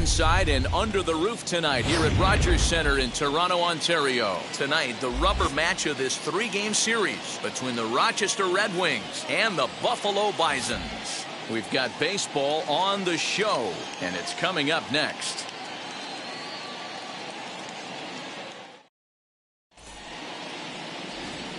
inside and under the roof tonight here at Rogers Centre in Toronto, Ontario. Tonight, the rubber match of this 3-game series between the Rochester Red Wings and the Buffalo Bisons. We've got baseball on the show, and it's coming up next.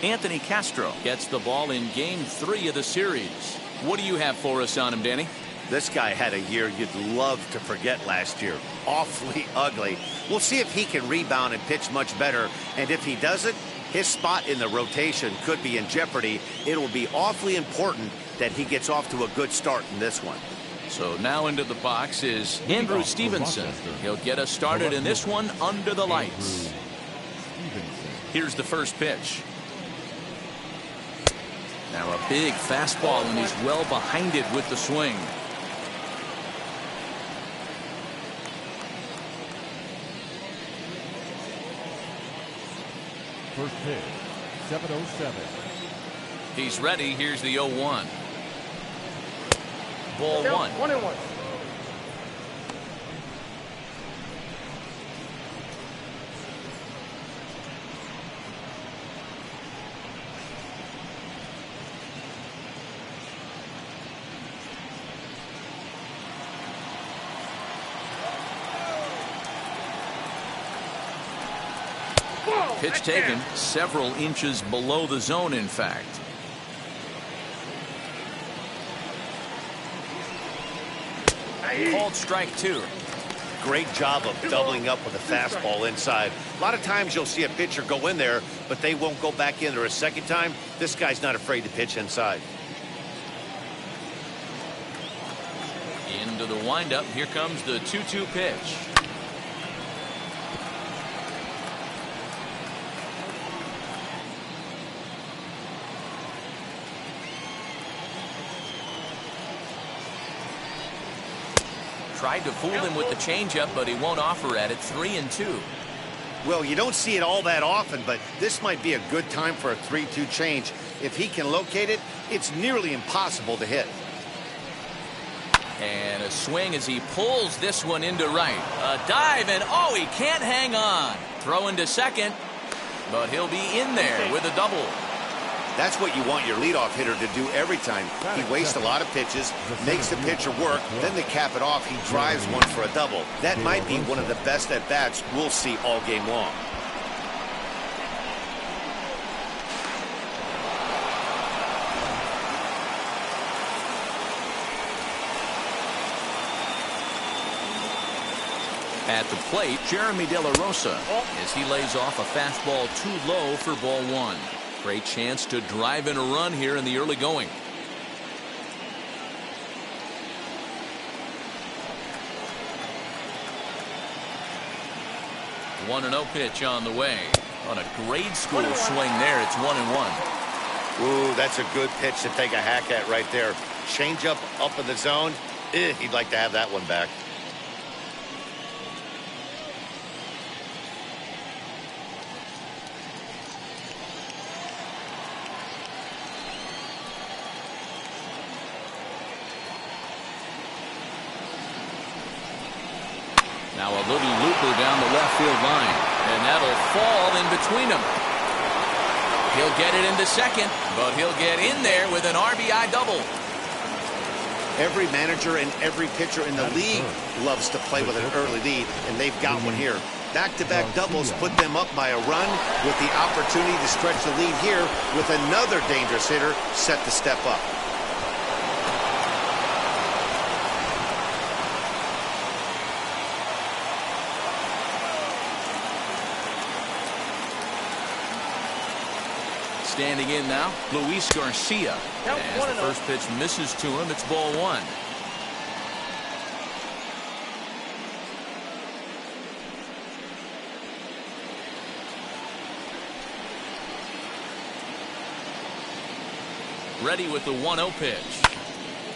Anthony Castro gets the ball in Game 3 of the series. What do you have for us on him, Danny? This guy had a year you'd love to forget last year. Awfully ugly. We'll see if he can rebound and pitch much better. And if he doesn't, his spot in the rotation could be in jeopardy. It will be awfully important that he gets off to a good start in this one. So now into the box is Andrew Stevenson. He'll get us started in this one under the lights. Here's the first pitch. Now a big fastball, and he's well behind it with the swing. First pitch, 7:07. He's ready. Here's the 0-1. Ball 1. 1-1. Pitch taken several inches below the zone, in fact. Called strike 2. Great job of doubling up with a fastball inside. A lot of times you'll see a pitcher go in there, but they won't go back in there a second time. This guy's not afraid to pitch inside. Into the windup. Here comes the 2-2 pitch. Tried to fool him with the changeup, but he won't offer at it. 3-2. Well, you don't see it all that often, but this might be a good time for a 3-2 change. If he can locate it, it's nearly impossible to hit. And a swing as he pulls this one into right. A dive, and oh, he can't hang on. Throw into second, but he'll be in there with a double. That's what you want your leadoff hitter to do every time. He wastes a lot of pitches, makes the pitcher work, then to cap it off, he drives one for a double. That might be one of the best at-bats we'll see all game long. At the plate, Jeremy De La Rosa, as he lays off a fastball too low for ball 1. Great chance to drive in a run here in the early going. 1-0 pitch on the way. On a grade school swing there, it's 1-1. Ooh, that's a good pitch to take a hack at right there. Change up in the zone. He'd like to have that one back. Now a little looper down the left field line, and that'll fall in between them. He'll get it into second, but he'll get in there with an RBI double. Every manager and every pitcher in the league loves to play with an early lead, and they've got one here. Back-to-back doubles put them up by a run with the opportunity to stretch the lead here with another dangerous hitter set to step up. Standing in now, Luis Garcia. As the first pitch misses to him, it's ball 1. Ready with the 1-0 pitch.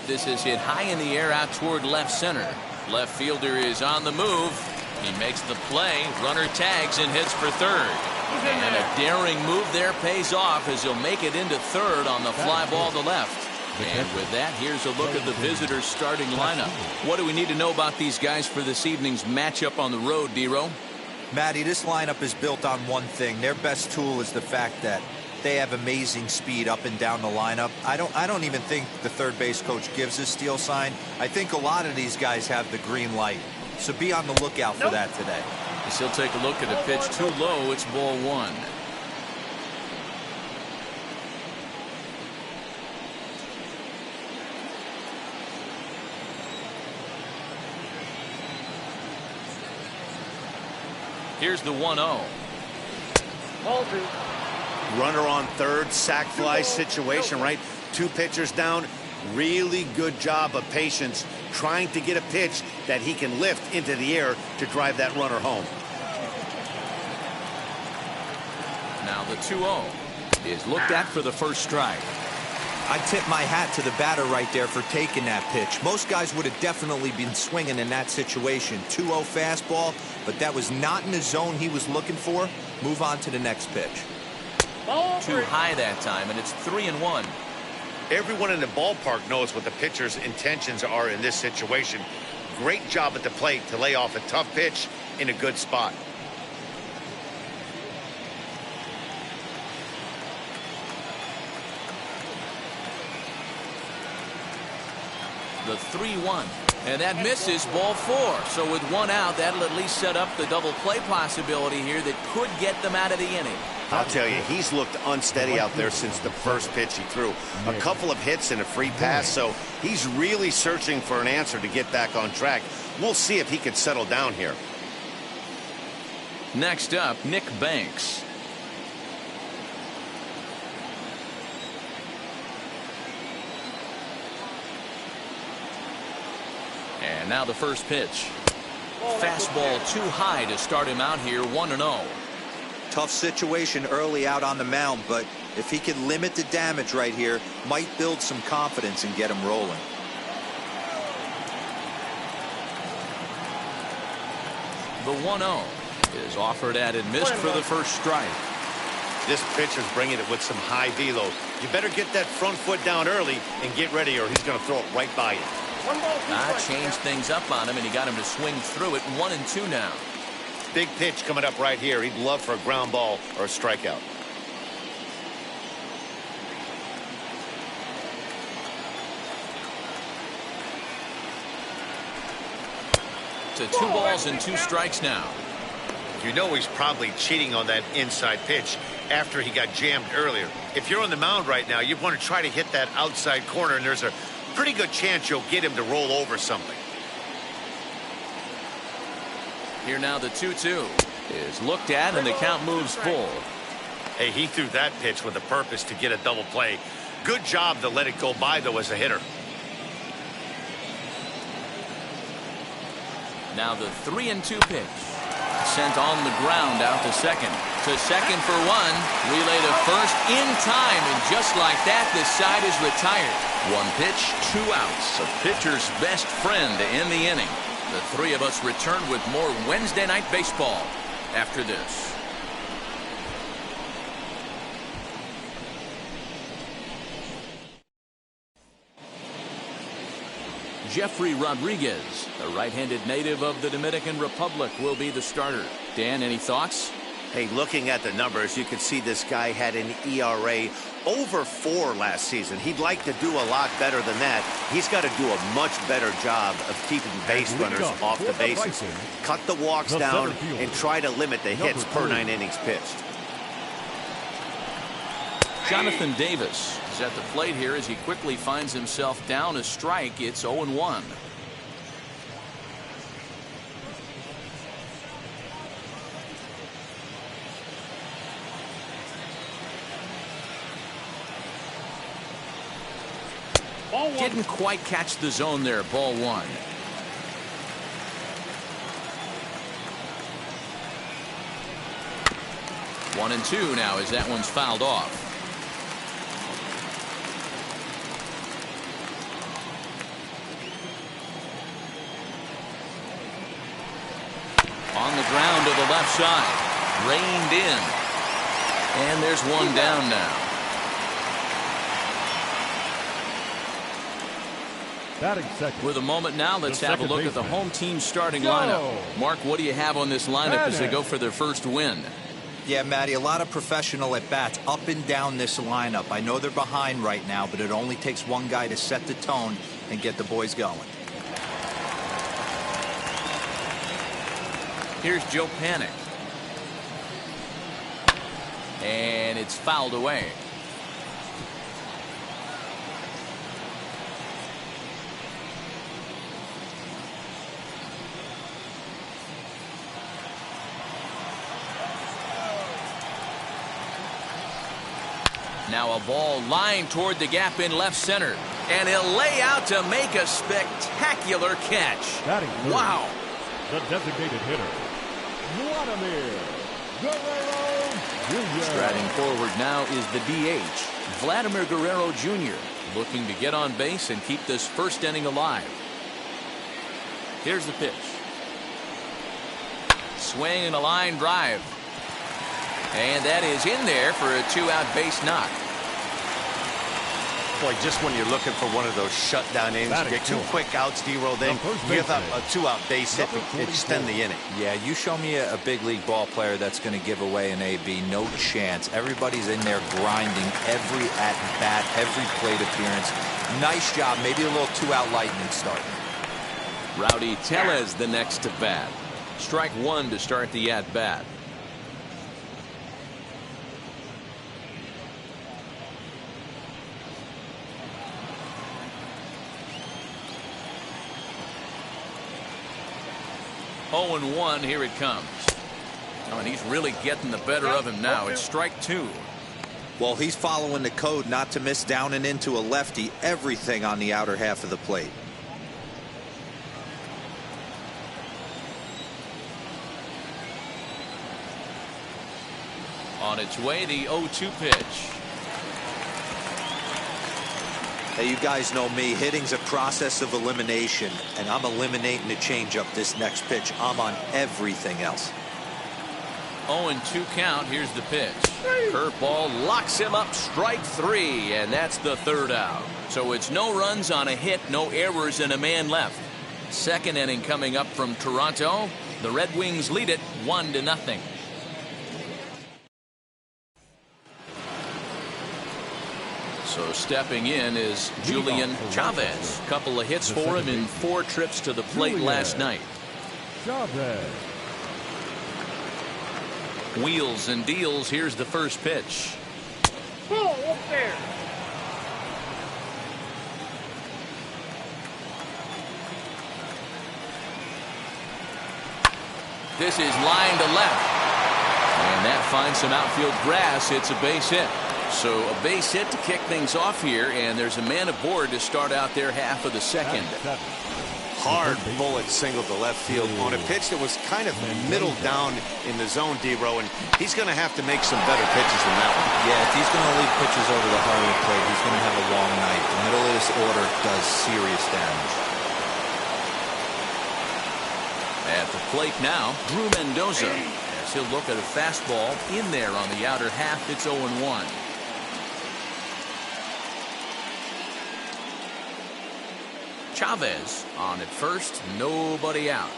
This is hit high in the air out toward left center. Left fielder is on the move. He makes the play. Runner tags and hits for third. And a daring move there pays off as he'll make it into third on the fly ball to left. And with that, here's a look at the visitors' starting lineup. What do we need to know about these guys for this evening's matchup on the road, D-Row? Matty, this lineup is built on one thing. Their best tool is the fact that they have amazing speed up and down the lineup. I don't even think the third base coach gives a steal sign. I think a lot of these guys have the green light. So be on the lookout for that today. As he'll take a look at a pitch too low. It's ball one. Here's the 1-0. Runner on third, sac fly situation, right? Two pitchers down. Really good job of patience trying to get a pitch that he can lift into the air to drive that runner home. Now the 2-0 is looked at for the first strike. I tip my hat to the batter right there for taking that pitch. Most guys would have definitely been swinging in that situation. 2-0 fastball, but that was not in the zone he was looking for. Move on to the next pitch. Too high that time, and it's 3-1. Everyone in the ballpark knows what the pitcher's intentions are in this situation. Great job at the plate to lay off a tough pitch in a good spot. The 3-1, and that misses, ball four. So with one out, that'll at least set up the double play possibility here that could get them out of the inning. I'll tell you, he's looked unsteady out there since the first pitch he threw. A couple of hits and a free pass, so he's really searching for an answer to get back on track. We'll see if he can settle down here. Next up, Nick Banks. And now the first pitch. Fastball too high to start him out here, 1-0. Tough situation early out on the mound, but if he can limit the damage right here, might build some confidence and get him rolling. The 1-0 is offered at and missed for the first strike. This pitcher's bringing it with some high velo. You better get that front foot down early and get ready, or he's going to throw it right by you. Changed things up on him, and he got him to swing through it. 1-2 now. Big pitch coming up right here. He'd love for a ground ball or a strikeout. To 2 balls and 2 strikes now. You know he's probably cheating on that inside pitch after he got jammed earlier. If you're on the mound right now, you want to try to hit that outside corner, and there's a pretty good chance you'll get him to roll over something. Here now the 2-2 is looked at, and the count moves full. Hey, he threw that pitch with a purpose to get a double play. Good job to let it go by, though, as a hitter. Now the 3-2 pitch. Sent on the ground out to second. To second for 1. Relay to first in time, and just like that, this side is retired. 1 pitch, 2 outs. A pitcher's best friend to end the inning. The three of us return with more Wednesday Night Baseball after this. Jeffrey Rodriguez, the right-handed native of the Dominican Republic, will be the starter. Dan, any thoughts? Hey, looking at the numbers, you can see this guy had an ERA over 4 last season. He'd like to do a lot better than that. He's got to do a much better job of keeping base runners off the bases. Cut the walks down and try to limit the hits per 9 innings pitched. Jonathan Davis is at the plate here as he quickly finds himself down a strike. It's 0-1. Didn't quite catch the zone there. Ball 1. One and 2 now as that one's fouled off. On the ground to the left side. Reined in. And there's one down now. Batting second. With a moment now, let's have a look at the home team starting Go. lineup. Mark, what do you have on this lineup as they go for their first win? Yeah, Matty, a lot of professional at-bats up and down this lineup. I know they're behind right now, but it only takes one guy to set the tone and get the boys going. Here's Joe Panic. And it's fouled away. Now a ball lined toward the gap in left center. And he'll lay out to make a spectacular catch. Wow. The designated hitter, Vladimir Guerrero Jr. Striding forward now is the DH, Vladimir Guerrero Jr., looking to get on base and keep this first inning alive. Here's the pitch. Swing and a line drive. And that is in there for a 2-out base knock. Boy, just when you're looking for one of those shutdown innings, you get 2 quick outs, D-roll, then give up a 2-out base hit to extend the inning. Yeah, you show me a big league ball player that's going to give away an AB. No chance. Everybody's in there grinding every at-bat, every plate appearance. Nice job. Maybe a little 2-out lightning start. Rowdy Tellez the next to bat. Strike 1 to start the at-bat. Oh, 0-1, here it comes. Oh, and he's really getting the better of him now. It's strike 2. Well, he's following the code not to miss down and into a lefty. Everything on the outer half of the plate. On its way, the 0-2 pitch. Hey, you guys know me. Hitting's a process of elimination, and I'm eliminating the changeup this next pitch. I'm on everything else. 0-2 count. Here's the pitch. Curveball locks him up. Strike 3, and that's the 3rd out. So it's no runs on a hit, no errors, and a man left. Second inning coming up from Toronto. The Red Wings lead it 1-0. So stepping in is Julian Chavez. Couple of hits for him in 4 trips to the plate last night. Chavez. Wheels and deals. Here's the first pitch. Ball up there. This is line to left. And that finds some outfield grass. It's a base hit. So a base hit to kick things off here, and there's a man aboard to start out their half of the second. Hard bullet single to left field on a pitch that was kind of middle down in the zone, D-row, and he's going to have to make some better pitches than that one. Yeah, if he's going to leave pitches over the heart of the plate, he's going to have a long night. The middle of this order does serious damage. At the plate now, Drew Mendoza. As he'll look at a fastball in there on the outer half. It's 0-1. Chavez on at first, nobody out.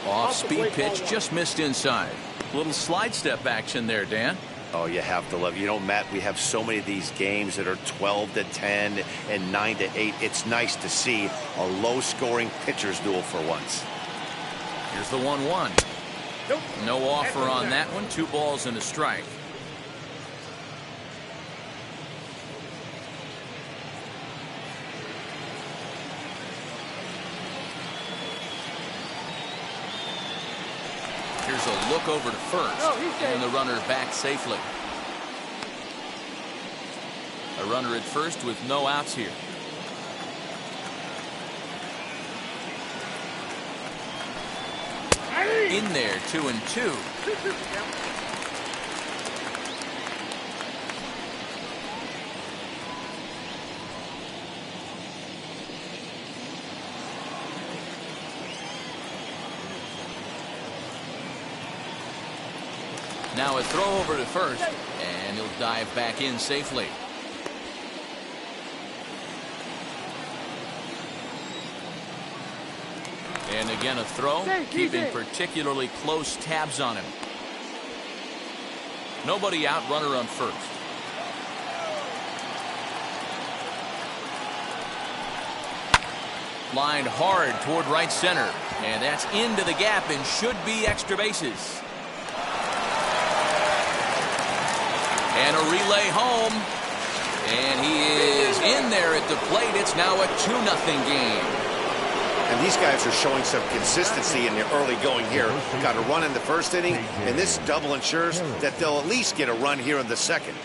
Off speed pitch, just missed inside. Little slide step action there, Dan. Oh, you have to love it. You know, Matt, we have so many of these games that are 12-10 and 9-8. It's nice to see a low-scoring pitcher's duel for once. Here's the 1-1. Nope. No offer on that one. 2 balls and a strike. Here's a look over to first, and the runner back safely. A runner at first with no outs here. In there, 2-2. Now a throw over to first, and he'll dive back in safely. And again a throw, keeping particularly close tabs on him. Nobody out, runner on first. Lined hard toward right center, and that's into the gap and should be extra bases. And a relay home, and he is in there at the plate. It's now a 2-0 game. And these guys are showing some consistency in the early going here. Got a run in the first inning, and this double ensures that they'll at least get a run here in the second.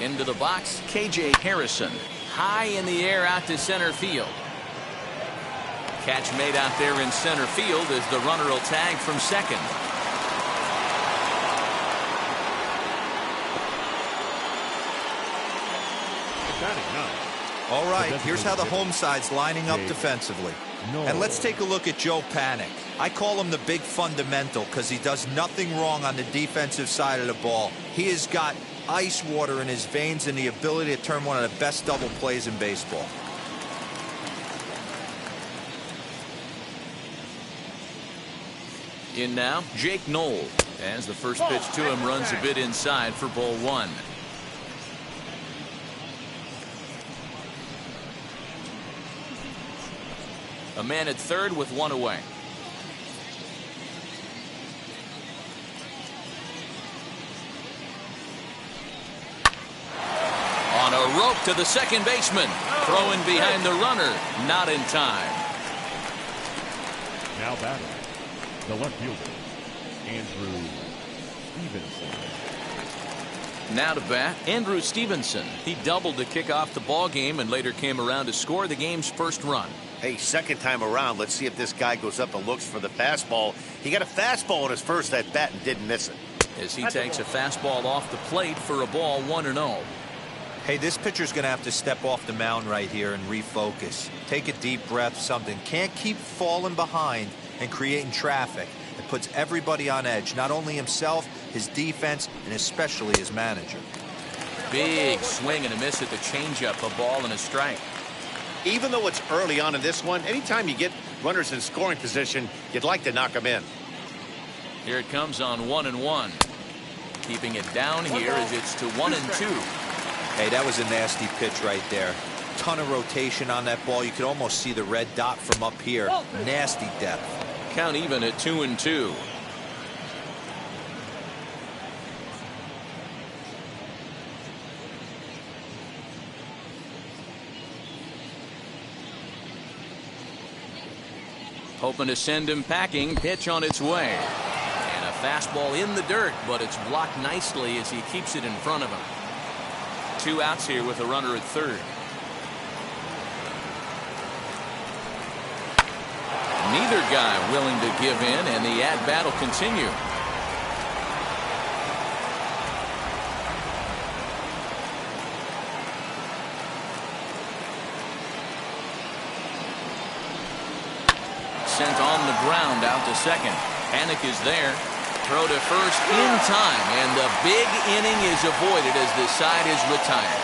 Into the box, KJ Harrison. High in the air out to center field. Catch made out there in center field as the runner will tag from second. All right, here's how the home side's lining up defensively. And let's take a look at Joe Panik. I call him the big fundamental because he does nothing wrong on the defensive side of the ball. He has got ice water in his veins and the ability to turn one of the best double plays in baseball. In now, Jake Knoll, as the first pitch to him runs a bit inside for ball one. A man at third with one away. On a rope to the second baseman. Throwing behind the runner. Not in time. Now batting, the left fielder, Andrew Stevenson. Now to bat, Andrew Stevenson. He doubled to kick off the ball game and later came around to score the game's first run. Hey, second time around, let's see if this guy goes up and looks for the fastball. He got a fastball on his first at bat and didn't miss it. As he takes a fastball off the plate for a ball 1-0. Hey, this pitcher's going to have to step off the mound right here and refocus. Take a deep breath, something. Can't keep falling behind and creating traffic. It puts everybody on edge, not only himself, his defense, and especially his manager. Big swing and a miss at the changeup, a ball and a strike. Even though it's early on in this one, anytime you get runners in scoring position, you'd like to knock them in. Here it comes on 1-1. Keeping it down here as it's to 1-2. Hey, that was a nasty pitch right there. Ton of rotation on that ball. You could almost see the red dot from up here. Nasty depth. Count even at 2-2. Hoping to send him packing. Pitch on its way. And a fastball in the dirt, but it's blocked nicely as he keeps it in front of him. 2 outs here with a runner at third. Neither guy willing to give in, and the at-bat will continue. Sent on the ground out to second. Panik is there. Throw to first in time, and the big inning is avoided as the side is retired.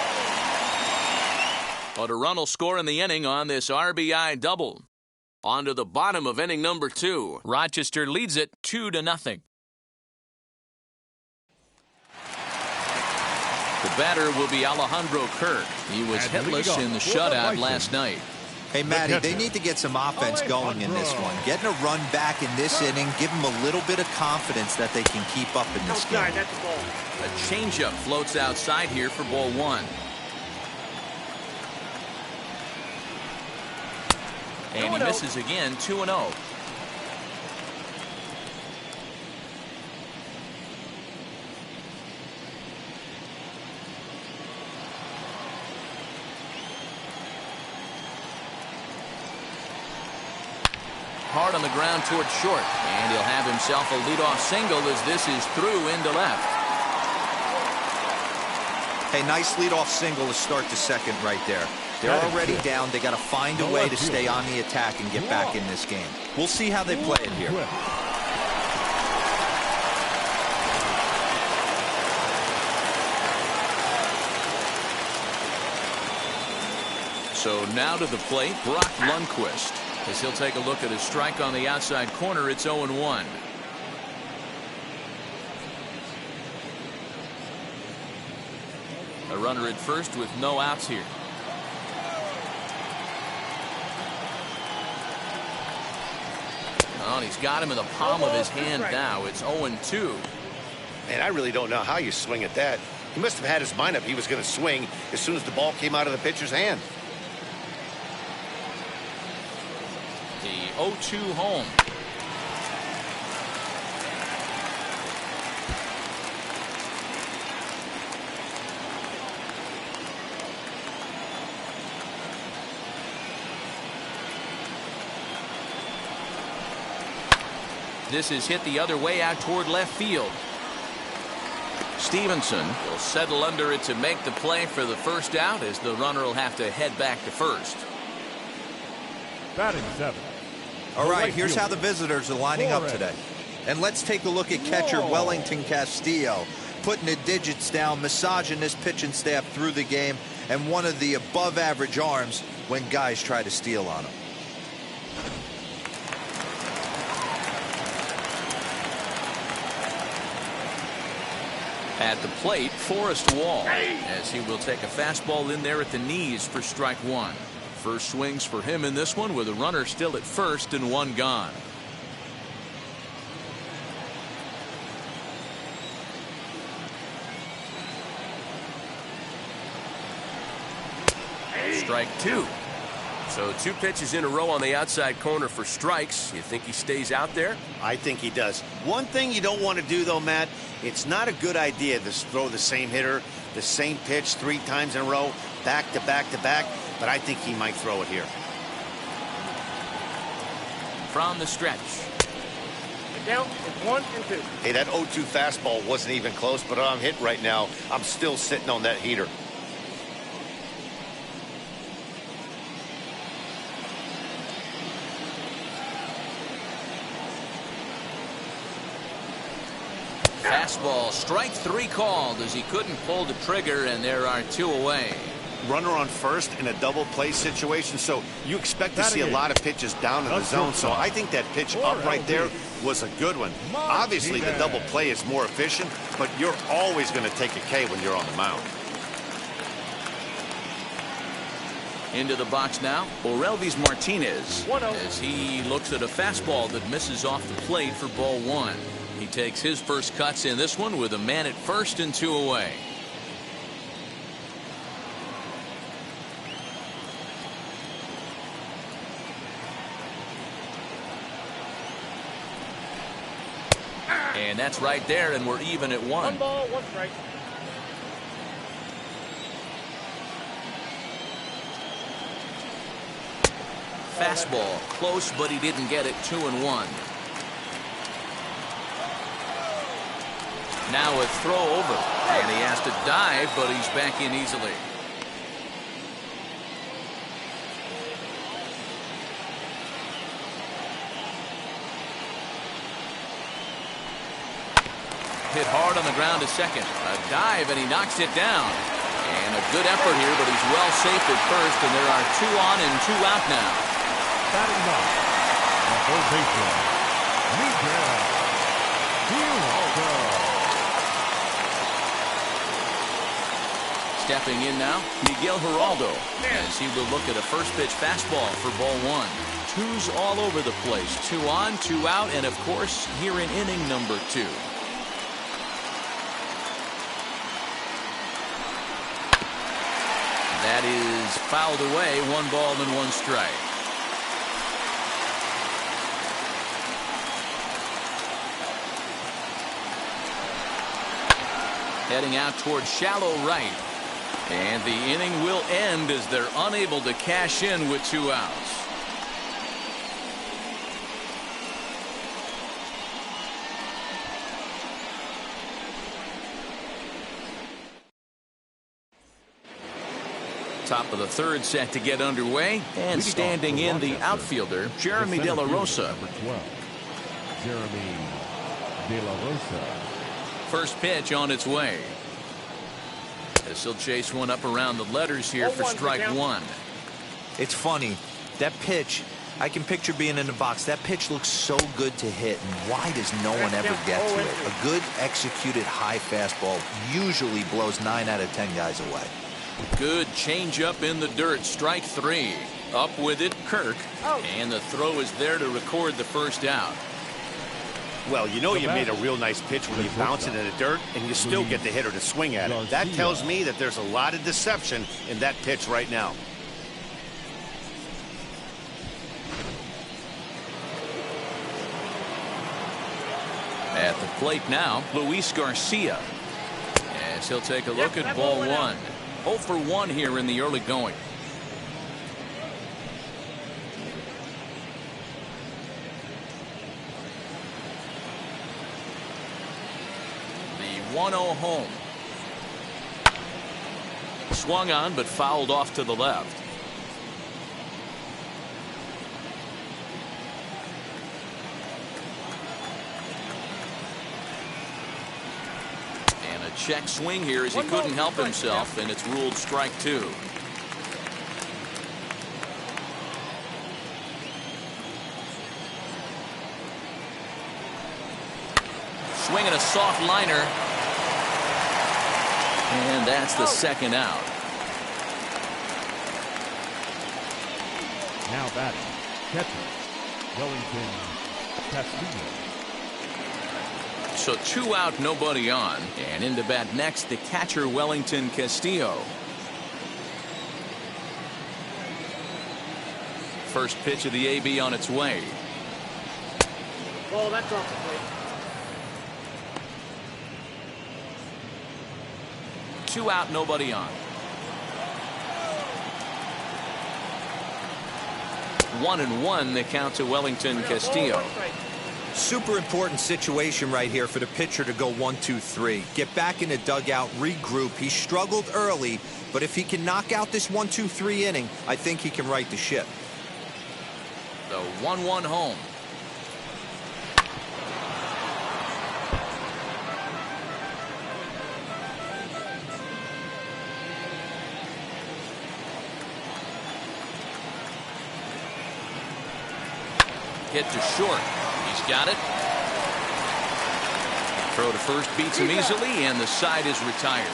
But a run will score in the inning on this RBI double. On to the bottom of inning number 2. Rochester leads it 2-0. The batter will be Alejandro Kirk. He was hitless in the shutout last night. Hey, Matty, they need to get some offense going in this one. Getting a run back in this inning, give them a little bit of confidence that they can keep up in this game. A changeup floats outside here for ball 1. And he misses again, 2-0. Hard on the ground towards short, and he'll have himself a leadoff single as this is through into left. Hey, nice leadoff single to start the second right there. They're already down. They got to find a way to stay on the attack and get back in this game. We'll see how they play it here. So now to the plate, Brock Lundquist. As he'll take a look at his strike on the outside corner, it's 0-1. A runner at first with no outs here. Oh, and he's got him in the palm of his hand now. It's 0-2. And I really don't know how you swing at that. He must have had his mind up he was going to swing as soon as the ball came out of the pitcher's hand. The 0-2 home. This is hit the other way out toward left field. Stevenson will settle under it to make the play for the first out, as the runner will have to head back to first. Batting 7. All right, here's how the visitors are lining up today. And let's take a look at catcher Wellington Castillo, putting the digits down, massaging this pitching staff through the game, and one of the above-average arms when guys try to steal on him. At the plate, Forrest Wall, as he will take a fastball in there at the knees for strike one. First swings for him in this one, with a runner still at first and one gone. Strike two. So 2 pitches in a row on the outside corner for strikes. You think he stays out there? I think he does. One thing you don't want to do, though, Matt, it's not a good idea to throw the same hitter, the same pitch 3 times in a row, back to back to back, but I think he might throw it here. From the stretch. Down is 1 and 2. Hey, that 0-2 fastball wasn't even close, but I'm hit right now. I'm still sitting on that heater. Fastball, strike 3 called, as he couldn't pull the trigger, and there are 2 away. Runner on first in a double play situation, so you expect to see a lot of pitches down in the zone. So I think that pitch up right there was a good one. Obviously, the double play is more efficient, but you're always going to take a K when you're on the mound. Into the box now, Orelvis Martinez, as he looks at a fastball that misses off the plate for ball 1. He takes his first cuts in this one with a man at first and 2 away. And that's right there, and we're even at 1. 1 ball, 1 strike. Fastball, close, but he didn't get it. 2-1. Now a throw over, and he has to dive, but he's back in easily. Hit hard on the ground to second. A dive, and he knocks it down. And a good effort here, but he's well safe at first, and there are 2 on and 2 out now. Batting 9. The third baseman, Miguel Giraldo. Stepping in now, Miguel Giraldo, as he will look at a first pitch fastball for ball 1. 2's all over the place. 2 on, 2 out, and of course, here in inning number 2. That is fouled away. 1 ball and 1 strike. Heading out towards shallow right. And the inning will end as they're unable to cash in with 2 outs. Top of the third set to get underway. And standing in the outfielder, Jeremy De La Rosa. Number 12, Jeremy De La Rosa. First pitch on its way. As he'll chase one up around the letters here for strike one. It's funny. That pitch, I can picture being in the box. That pitch looks so good to hit, and why does no one ever get to it? A good executed high fastball usually blows 9 out of 10 guys away. Good changeup in the dirt. Strike three. Up with it, Kirk. And the throw is there to record the first out. Well, you know you made a real nice pitch when you bounce it in the dirt and you still get the hitter to swing at it. That tells me that there's a lot of deception in that pitch right now. At the plate now, Luis Garcia. As he'll take a look at ball one. 0 for 1 here in the early going. The 1-0 home. Swung on but fouled off to the left. Check swing here as he couldn't help himself, and it's ruled strike two. Swinging a soft liner. And that's the second out. Now batting, catcher, Wellington Castillo. So 2 out, nobody on. And in to bat next, the catcher, Wellington Castillo. First pitch of the AB on its way. Ball, that's off the plate. 2 out, nobody on. 1-1 the count to Wellington Castillo. Super important situation right here for the pitcher to go 1-2-3. Get back in the dugout, regroup. He struggled early, but if he can knock out this 1-2-3 inning, I think he can right the ship. The 1-1 home. Hit to short. He's got it. Throw to first beats him easily, and the side is retired.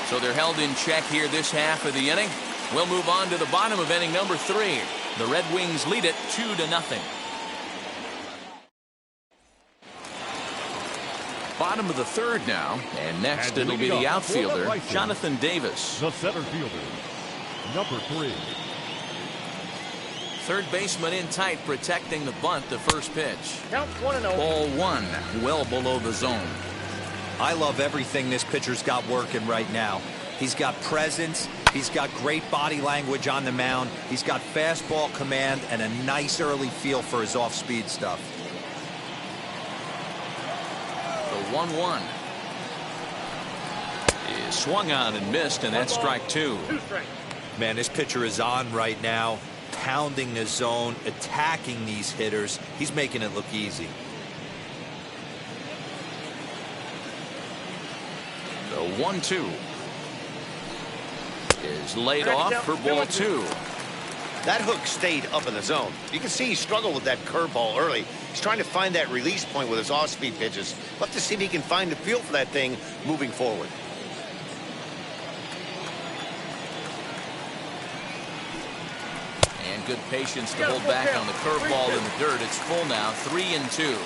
So they're held in check here this half of the inning. We'll move on to the bottom of inning number 3. The Red Wings lead it 2-0. Bottom of the third now, and next it'll be the outfielder, Jonathan Davis. The center fielder, number 3. Third baseman in tight, protecting the bunt. The first pitch. Count 1-0. Ball one, well below the zone. I love everything this pitcher's got working right now. He's got presence. He's got great body language on the mound. He's got fastball command and a nice early feel for his off-speed stuff. The 1-1 is swung on and missed, and that's strike 2. 2 strikes. Man, this pitcher is on right now, pounding the zone, attacking these hitters. He's making it look easy. The 1-2 is laid off for ball 2. That hook stayed up in the zone. You can see he struggled with that curveball early. He's trying to find that release point with his off-speed pitches. We'll have to see if he can find the feel for that thing moving forward. And good patience to hold back on the curveball in the dirt. It's full now, 3-2.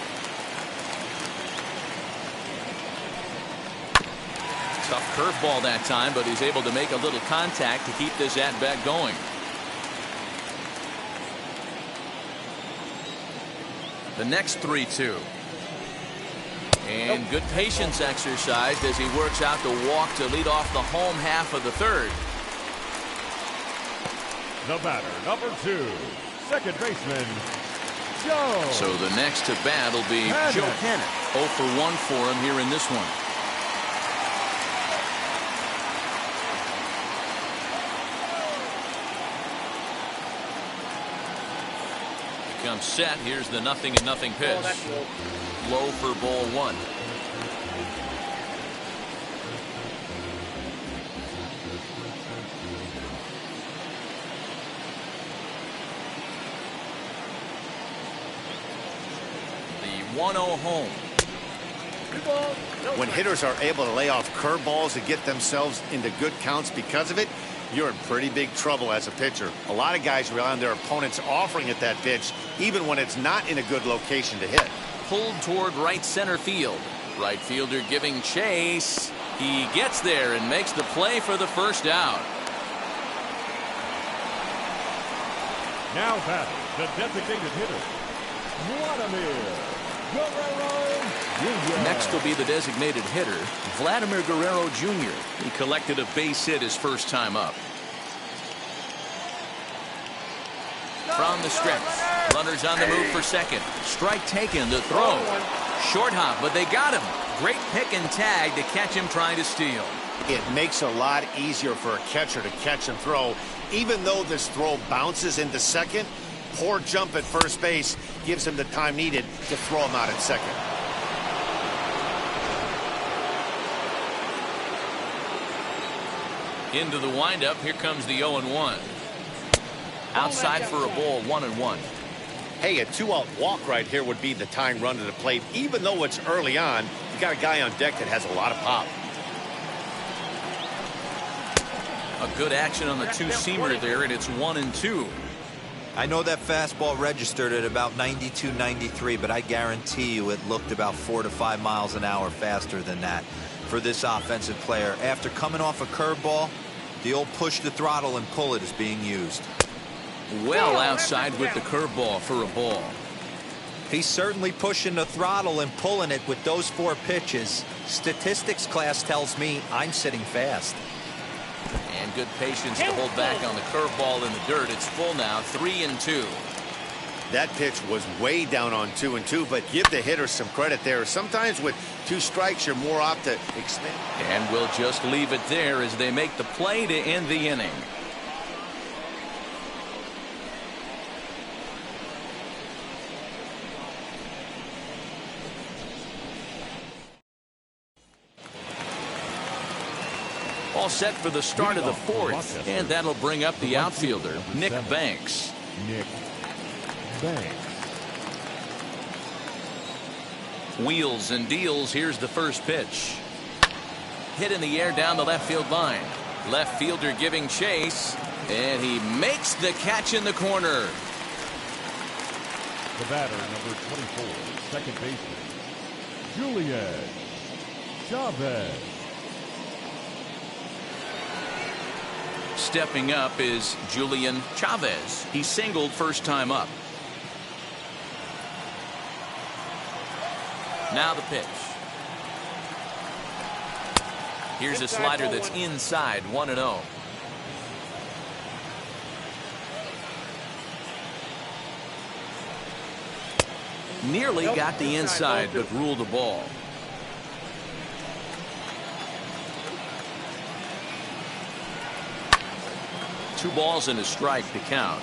Tough curveball that time, but he's able to make a little contact to keep this at-bat going. The next 3-2. And good patience exercised as he works out the walk to lead off the home half of the third. The batter, number 2, second baseman, Joe. So the next to bat will be Joe Pennant. 0 for 1 for him here in this one. becomes set. Here's the 0-0 pitch. Oh, that's low. Low for ball one. The 1-0 home. When hitters are able to lay off curveballs and get themselves into good counts because of it, you're in pretty big trouble as a pitcher. A lot of guys rely on their opponents offering it that pitch, even when it's not in a good location to hit. Pulled toward right center field. Right fielder giving chase. He gets there and makes the play for the first out. Now batting, the designated hitter, Vladimir Guerrero Jr. Next will be the designated hitter, Vladimir Guerrero Jr. He collected a base hit his first time up. From the stretch, runners on the move for second. Strike taken, the throw. Short hop, but they got him. Great pick and tag to catch him trying to steal. It makes a lot easier for a catcher to catch and throw. Even though this throw bounces into second, poor jump at first base gives him the time needed to throw him out at second. Into the windup, here comes the 0-1. Outside for a ball, 1-1. Hey, a 2-out walk right here would be the tying run to the plate. Even though it's early on, you got a guy on deck that has a lot of pop. A good action on the two-seamer there, and it's 1-2. I know that fastball registered at about 92, 93, but I guarantee you it looked about 4 to 5 miles an hour faster than that for this offensive player. After coming off a curveball, the old push the throttle and pull it is being used. Well outside with the curveball for a ball. He's certainly pushing the throttle and pulling it with those 4 pitches. Statistics class tells me I'm sitting fast. And good patience to hold back on the curveball in the dirt. It's full now, 3-2. That pitch was way down on 2-2, but give the hitter some credit there. Sometimes with 2 strikes, you're more apt to expand. And we'll just leave it there as they make the play to end the inning. All set for the start of the 4th, and that'll bring up the outfielder, Nick Banks. Nick Banks. Wheels and deals. Here's the first pitch. Hit in the air down the left field line. Left fielder giving chase, and he makes the catch in the corner. The batter, number 24, second baseman, Julian Chavez. Stepping up is Julian Chavez. He singled first time up. Now the pitch. Here's a slider that's inside, 1-0. Nearly got the inside, but ruled the ball. Two balls and a strike to count.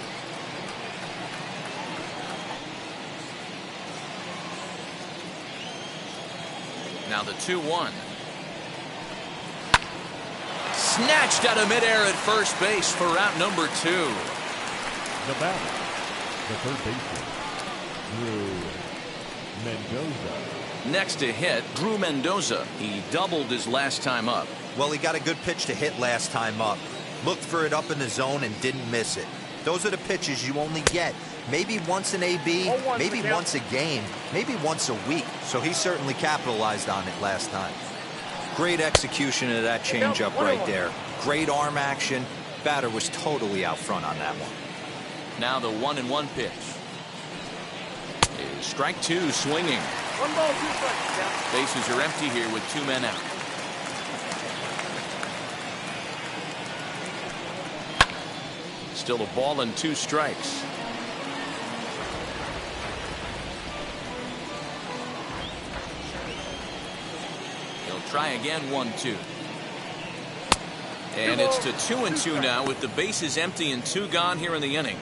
Now the 2-1. Snatched out of midair at first base for out number 2. The batter, the third baseman, Drew Mendoza. Next to hit, Drew Mendoza. He doubled his last time up. Well, he got a good pitch to hit last time up. Looked for it up in the zone and didn't miss it. Those are the pitches you only get maybe once an AB, maybe once a game, maybe once a week. So he certainly capitalized on it last time. Great execution of that changeup right there. Great arm action. Batter was totally out front on that one. Now the 1-1 pitch. Is strike 2 swinging. 1 ball, 2 strikes. Bases are empty here with 2 men out. Still a ball and 2 strikes. He'll try again, 1-2. And it's to 2-2 now with the bases empty and 2 gone here in the inning.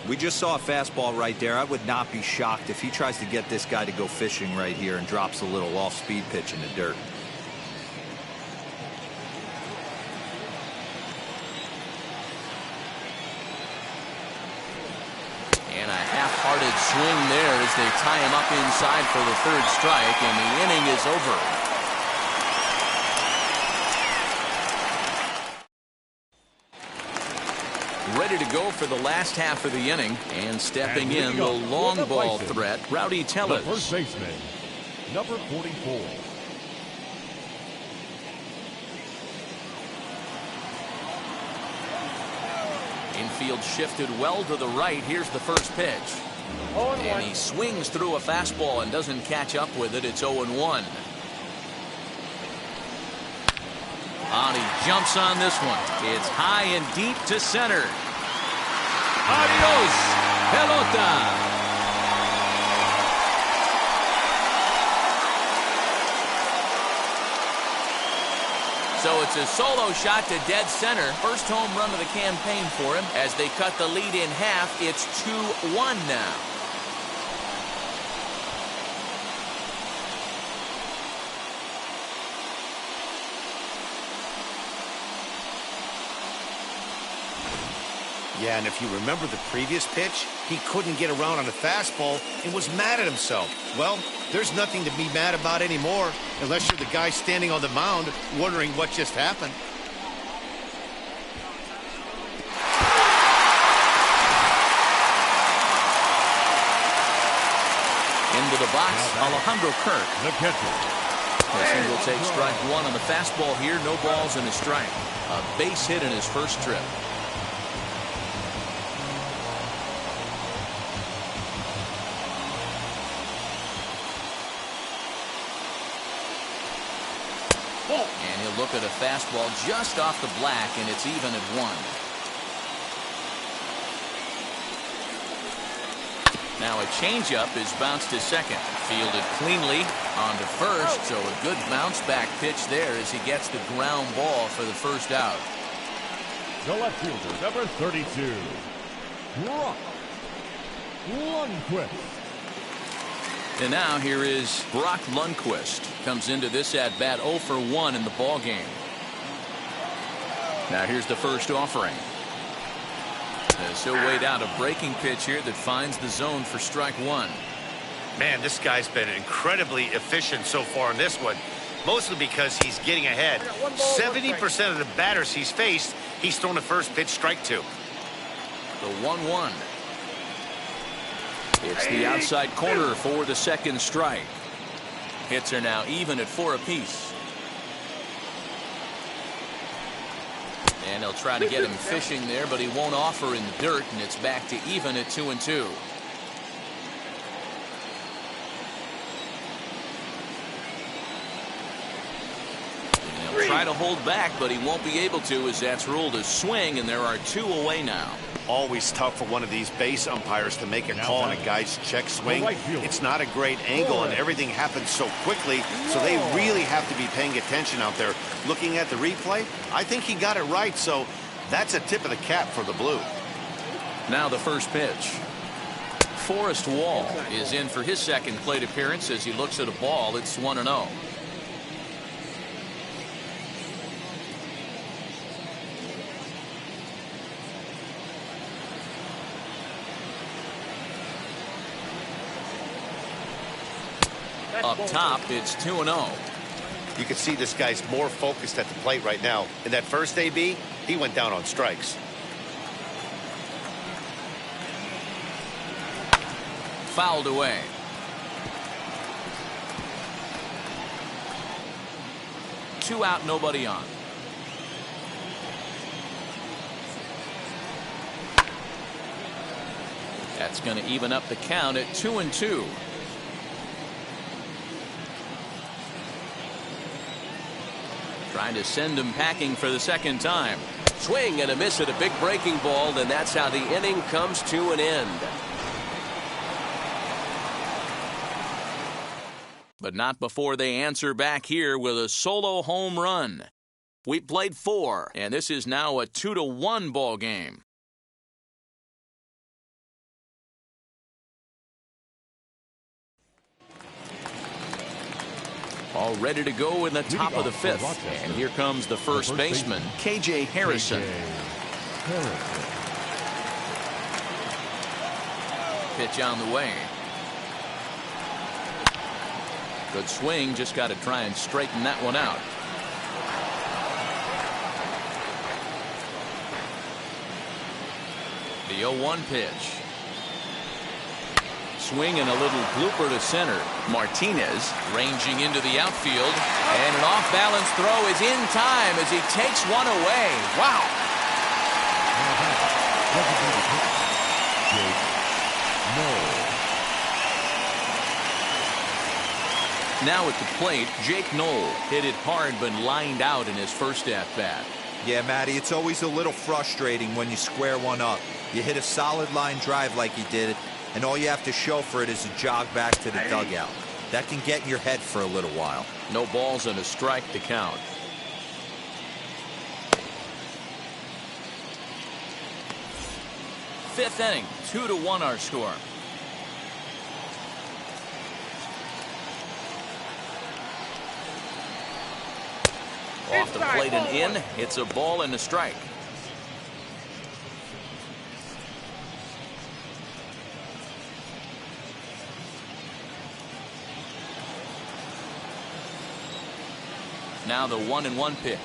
We just saw a fastball right there. I would not be shocked if he tries to get this guy to go fishing right here and drops a little off-speed pitch in the dirt. And a half-hearted swing there as they tie him up inside for the third strike, and the inning is over. Ready to go for the last half of the inning, and stepping in the long ball threat, Rowdy Tellez. The first baseman, number 44. Infield shifted well to the right. Here's the first pitch. And he swings through a fastball and doesn't catch up with it. It's 0-1. And he jumps on this one. It's high and deep to center. Adios, pelota. So it's a solo shot to dead center. First home run of the campaign for him. As they cut the lead in half, it's 2-1 now. Yeah, and if you remember the previous pitch, he couldn't get around on a fastball and was mad at himself. Well, there's nothing to be mad about anymore, unless you're the guy standing on the mound wondering what just happened. Into the box, Alejandro Kirk. The catcher. As he will take strike one on the fastball here. No balls and a strike. A base hit in his first trip. And he'll look at a fastball just off the black, and it's even at 1. Now a changeup is bounced to second. Fielded cleanly on to first, so a good bounce back pitch there as he gets the ground ball for the first out. The left fielder, number 32, Brock Lundquist. And now here is Brock Lundquist. Comes into this at-bat 0 for 1 in the ball game. Now here's the first offering. As he'll wait out a breaking pitch here that finds the zone for strike one. Man, this guy's been incredibly efficient so far in this one, mostly because he's getting ahead. 70% of the batters he's faced, he's thrown the first pitch strike to. The 1-1. It's the outside corner for the second strike. Hits are now even at 4 apiece. And he'll try to get him fishing there, but he won't offer in the dirt, and it's back to even at 2-2. And he'll try to hold back, but he won't be able to, as that's ruled a swing, and there are 2 away now. Always tough for one of these base umpires to make a call on a guy's check swing. It's not a great angle, and everything happens so quickly, so they really have to be paying attention out there. Looking at the replay, I think he got it right, so that's a tip of the cap for the Blue. Now the first pitch. Forrest Wall is in for his second plate appearance as he looks at a ball. It's 1-0. Up top, it's 2-0. You can see this guy's more focused at the plate right now. In that first AB, he went down on strikes. Fouled away. Two out, nobody on. That's going to even up the count at 2-2. Trying to send him packing for the second time. Swing and a miss at a big breaking ball, and that's how the inning comes to an end. But not before they answer back here with a solo home run. We played 4, and this is now a 2-1 ball game. All ready to go in the top of the fifth. And here comes the first baseman, K.J. Harrison. Pitch on the way. Good swing, just got to try and straighten that one out. The 0-1 pitch. Swing and a little blooper to center. Martinez ranging into the outfield, and an off-balance throw is in time as he takes one away. Wow. Now at the plate, Jake Knoll hit it hard but lined out in his first at-bat. Yeah, Matty, it's always a little frustrating when you square one up. You hit a solid line drive like he did, and all you have to show for it is a jog back to the dugout. That can get in your head for a little while. No balls and a strike to count. Fifth inning, 2-1 our score. Off the plate and in. It's a ball and a strike. Now the 1-1 pitch.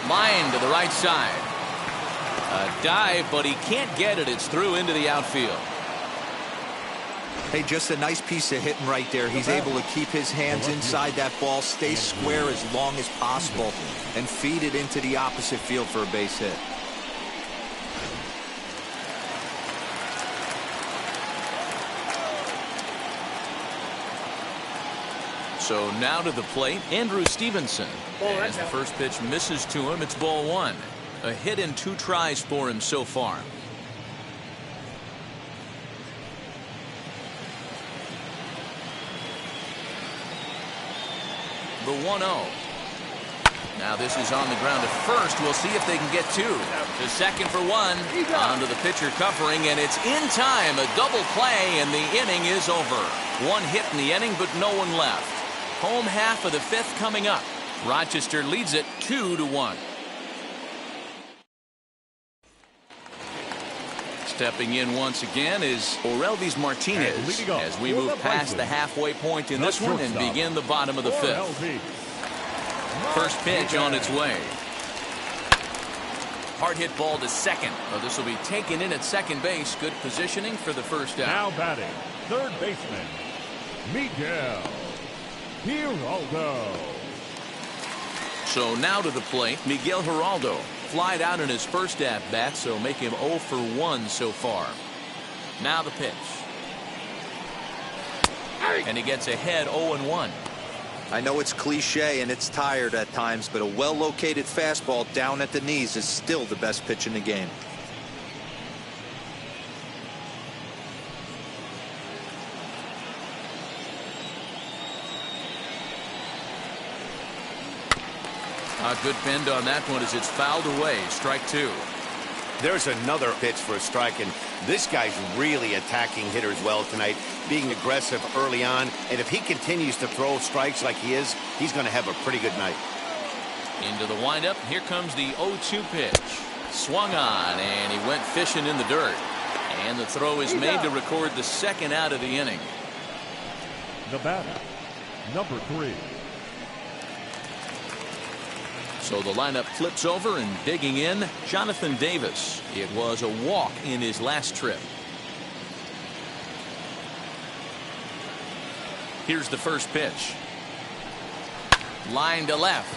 Line to the right side. A dive, but he can't get it. It's through into the outfield. Hey, just a nice piece of hitting right there. He's able to keep his hands inside that ball, stay square as long as possible, and feed it into the opposite field for a base hit. So now to the plate, Andrew Stevenson. As the first pitch misses to him, it's ball one. A hit in 2 tries for him so far. The 1-0. Now this is on the ground at first. We'll see if they can get 2. To second for 1. Onto the pitcher covering, and it's in time. A double play, and the inning is over. 1 hit in the inning, but no one left. Home half of the 5th coming up. Rochester leads it 2-1. Stepping in once again is Orelvis Martinez as we move past the halfway point in this one and begin the bottom of the 5th. First pitch on its way. Hard hit ball to second. Well, this will be taken in at second base. Good positioning for the first out. Now batting, third baseman, Miguel Giraldo. So now to the plate, Miguel Giraldo. Flied out in his first at-bat, so make him 0 for 1 so far. Now the pitch. And he gets ahead 0-1. I know it's cliche and it's tired at times, but a well-located fastball down at the knees is still the best pitch in the game. A good bend on that one as it's fouled away. Strike 2. There's another pitch for a strike, and this guy's really attacking hitters well tonight, being aggressive early on, and if he continues to throw strikes like he is, he's going to have a pretty good night. Into the windup. Here comes the 0-2 pitch. Swung on, and he went fishing in the dirt. And the throw is made to record the second out of the inning. The batter, number 3. So the lineup flips over, and digging in, Jonathan Davis. It was a walk in his last trip. Here's the first pitch. Line to left.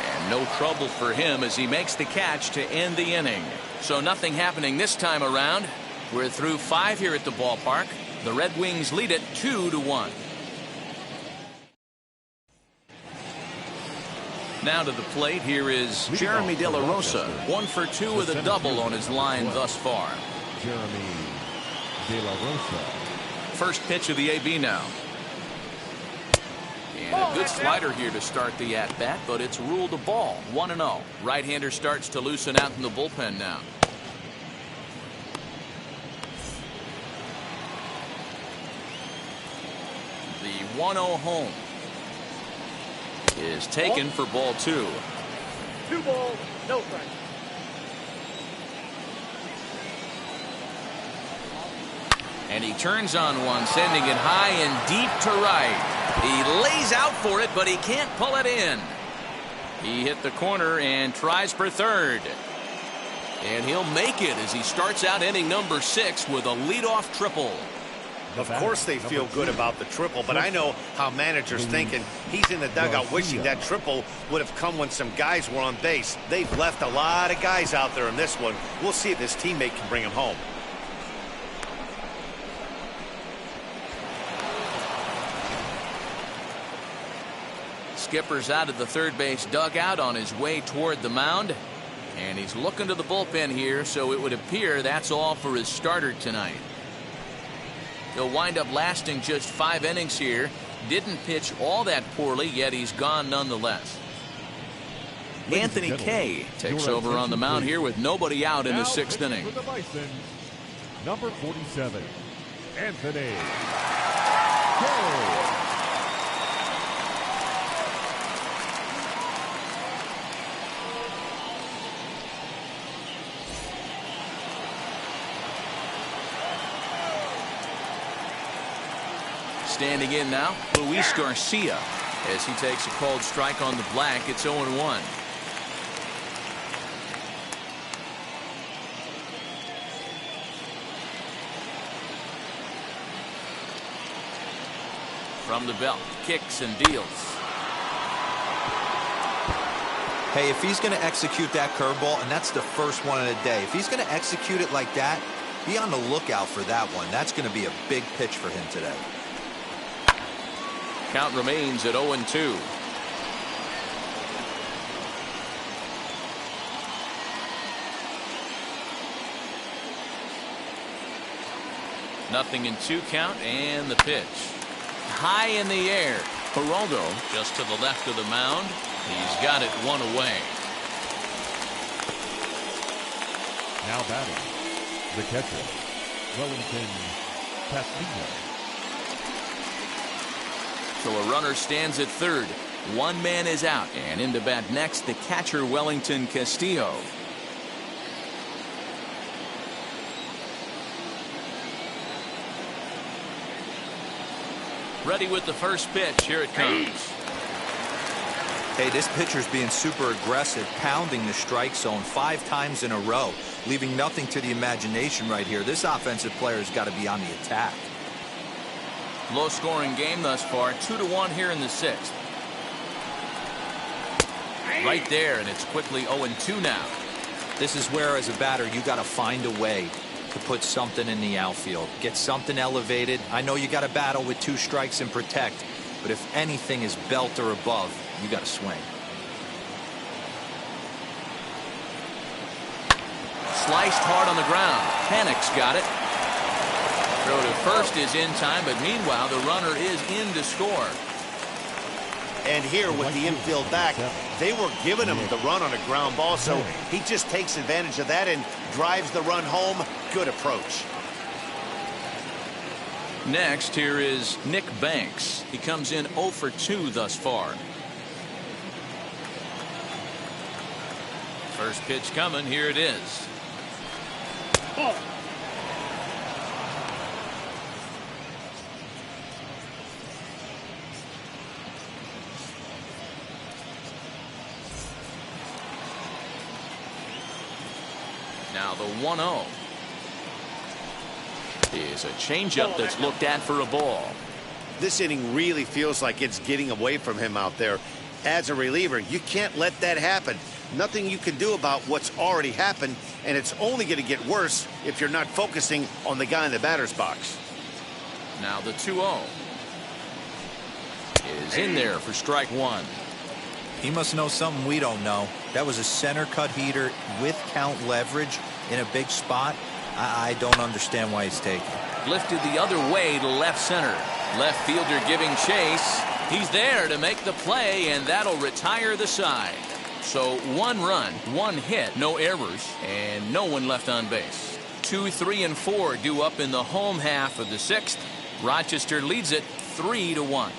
And no trouble for him as he makes the catch to end the inning. So nothing happening this time around. We're through 5 here at the ballpark. The Red Wings lead it 2-1. Now to the plate, here is Jeremy De La Rosa. 1 for 2 with a double on his line thus far. Jeremy De La Rosa. First pitch of the AB now. And a good slider here to start the at-bat, but it's ruled a ball. 1-0. Right-hander starts to loosen out in the bullpen now. 1-0 home. Is taken for ball 2. 2 balls, no strike. And he turns on one, sending it high and deep to right. He lays out for it, but he can't pull it in. He hit the corner and tries for third. And he'll make it as he starts out inning number 6 with a leadoff triple. Of course they feel good about the triple, but I know how managers thinking. He's in the dugout wishing that triple would have come when some guys were on base. They've left a lot of guys out there in this one. We'll see if his teammate can bring him home. Skipper's out of the third base dugout on his way toward the mound. And he's looking to the bullpen here, so it would appear that's all for his starter tonight. He'll wind up lasting just 5 innings here. Didn't pitch all that poorly, yet he's gone nonetheless. Anthony Kay takes over on the mound here with nobody out in the 6th inning. For the Bisons, number 47, Anthony Kay. Standing in now, Luis Garcia, as he takes a called strike on the black. It's 0-1. From the belt, kicks and deals. Hey, if he's going to execute that curveball, and that's the first one of the day, if he's going to execute it like that, be on the lookout for that one. That's going to be a big pitch for him today. Count remains at 0-2. Nothing in 2 count, and the pitch. High in the air. Geraldo just to the left of the mound. He's got it 1 away. Now batting, the catcher, Wellington Castillo. So a runner stands at third. 1 man is out. And into bat next, the catcher, Wellington Castillo. Ready with the first pitch. Here it comes. Hey, this pitcher's being super aggressive, pounding the strike zone 5 times in a row, leaving nothing to the imagination right here. This offensive player's got to be on the attack. Low scoring game thus far. 2-1 here in the 6th. Right there, and it's quickly 0-2 now. This is where, as a batter, you got to find a way to put something in the outfield. Get something elevated. I know you got to battle with 2 strikes and protect, but if anything is belt or above, you got to swing. Sliced hard on the ground. Panic's got it. Throw to first is in time, but meanwhile the runner is in to score. And here with the infield back, they were giving him the run on a ground ball, so he just takes advantage of that and drives the run home. Good approach. Next, here is Nick Banks. He comes in 0 for 2 thus far. First pitch coming. Here it is. Ball. Now the 1-0 is a changeup that's looked at for a ball. This inning really feels like it's getting away from him out there. As a reliever, you can't let that happen. Nothing you can do about what's already happened, and it's only going to get worse if you're not focusing on the guy in the batter's box. Now the 2-0 is in there for strike 1. He must know something we don't know. That was a center cut heater with count leverage in a big spot. I don't understand why he's taking it. Lifted the other way to left center. Left fielder giving chase. He's there to make the play, and that'll retire the side. So 1 run, 1 hit, no errors, and no one left on base. 2, 3, and 4 due up in the home half of the 6th. Rochester leads it 3-1.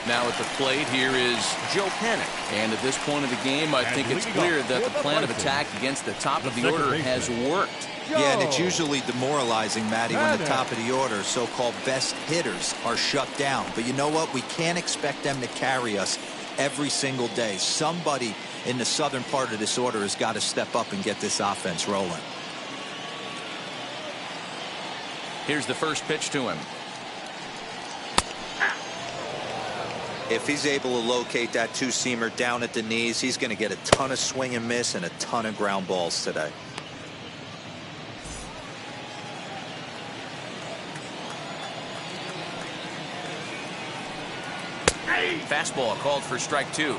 Now at the plate, here is Joe Panik. And at this point of the game, I think it's clear that the plan of attack against the top of the order has worked. Yeah, and it's usually demoralizing, Matty, when the top of the order, so-called best hitters, are shut down. But you know what? We can't expect them to carry us every single day. Somebody in the southern part of this order has got to step up and get this offense rolling. Here's the first pitch to him. If he's able to locate that two-seamer down at the knees, he's going to get a ton of swing and miss and a ton of ground balls today. Fastball called for strike 2.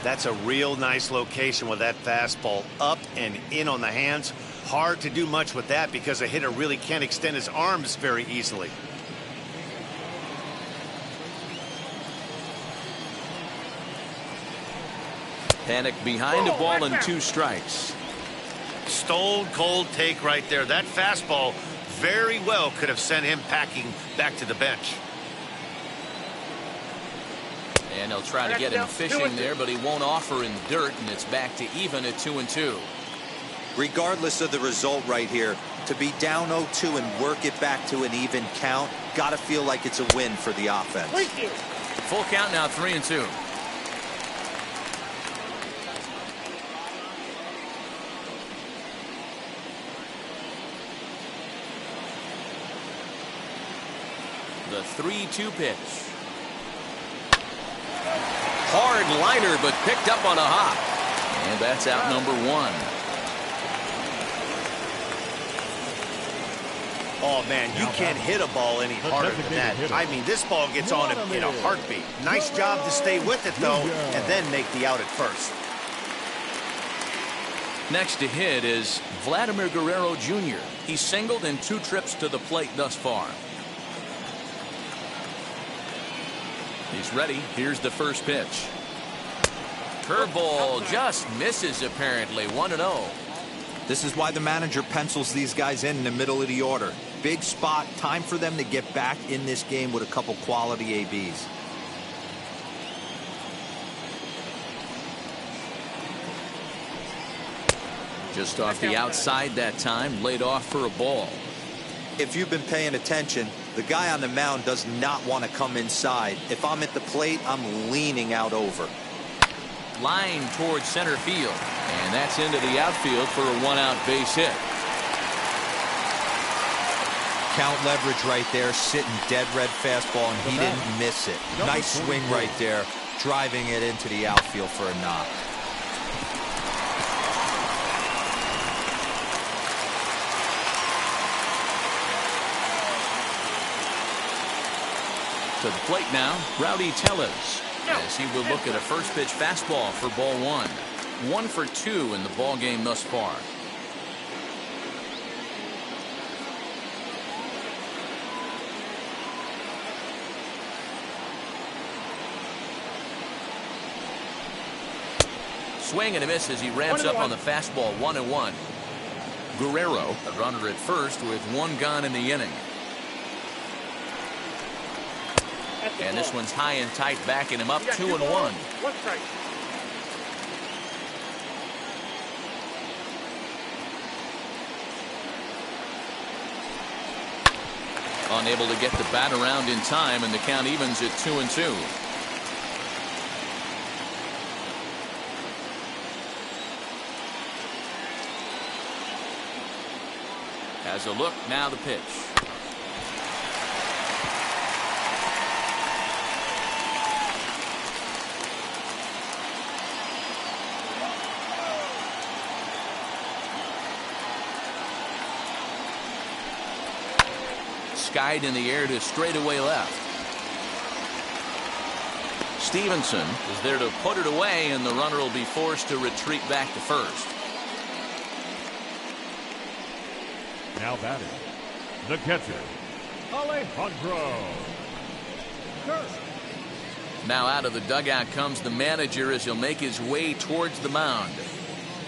That's a real nice location with that fastball up and in on the hands. Hard to do much with that because a hitter really can't extend his arms very easily. Panik behind a ball and 2 strikes. Stone cold take right there. That fastball very well could have sent him packing back to the bench. And they'll try to get him fishing there, but he won't offer in the dirt, and it's back to even at 2-2. Regardless of the result right here, to be down 0-2 and work it back to an even count, got to feel like it's a win for the offense. Full count now, 3-2. The 3-2 pitch. Hard liner, but picked up on a hop. And that's out number 1. Oh, man, you can't hit a ball any harder than that. I mean, this ball gets on him in a heartbeat. Nice job to stay with it, though, and then make the out at first. Next to hit is Vladimir Guerrero Jr. He's singled in 2 trips to the plate thus far. He's ready. Here's the first pitch. Curveball just misses apparently. 1-0. This is why the manager pencils these guys in the middle of the order. Big spot. Time for them to get back in this game with a couple quality ABs. Just off the outside that time. Laid off for a ball. If you've been paying attention, the guy on the mound does not want to come inside. If I'm at the plate, I'm leaning out over. Line towards center field. And that's into the outfield for a 1-out base hit. Count leverage right there, sitting dead red fastball, and he didn't miss it. Nice swing right there, driving it into the outfield for a knock. To the plate now, Rowdy Tellez, as he will look at a first pitch fastball for ball 1. 1 for 2 in the ball game thus far. Swing and a miss as he ramps up on the fastball. 1-1. Guerrero, a runner at first with 1 gone in the inning. And this one's high and tight, backing him up. 2-1. 1 strike. Unable to get the bat around in time, and the count evens at 2-2. Has a look, now the pitch. Skied in the air to straightaway left. Stevenson is there to put it away, and the runner will be forced to retreat back to first. Now batting, the catcher, Alejandro. Now out of the dugout comes the manager as he'll make his way towards the mound.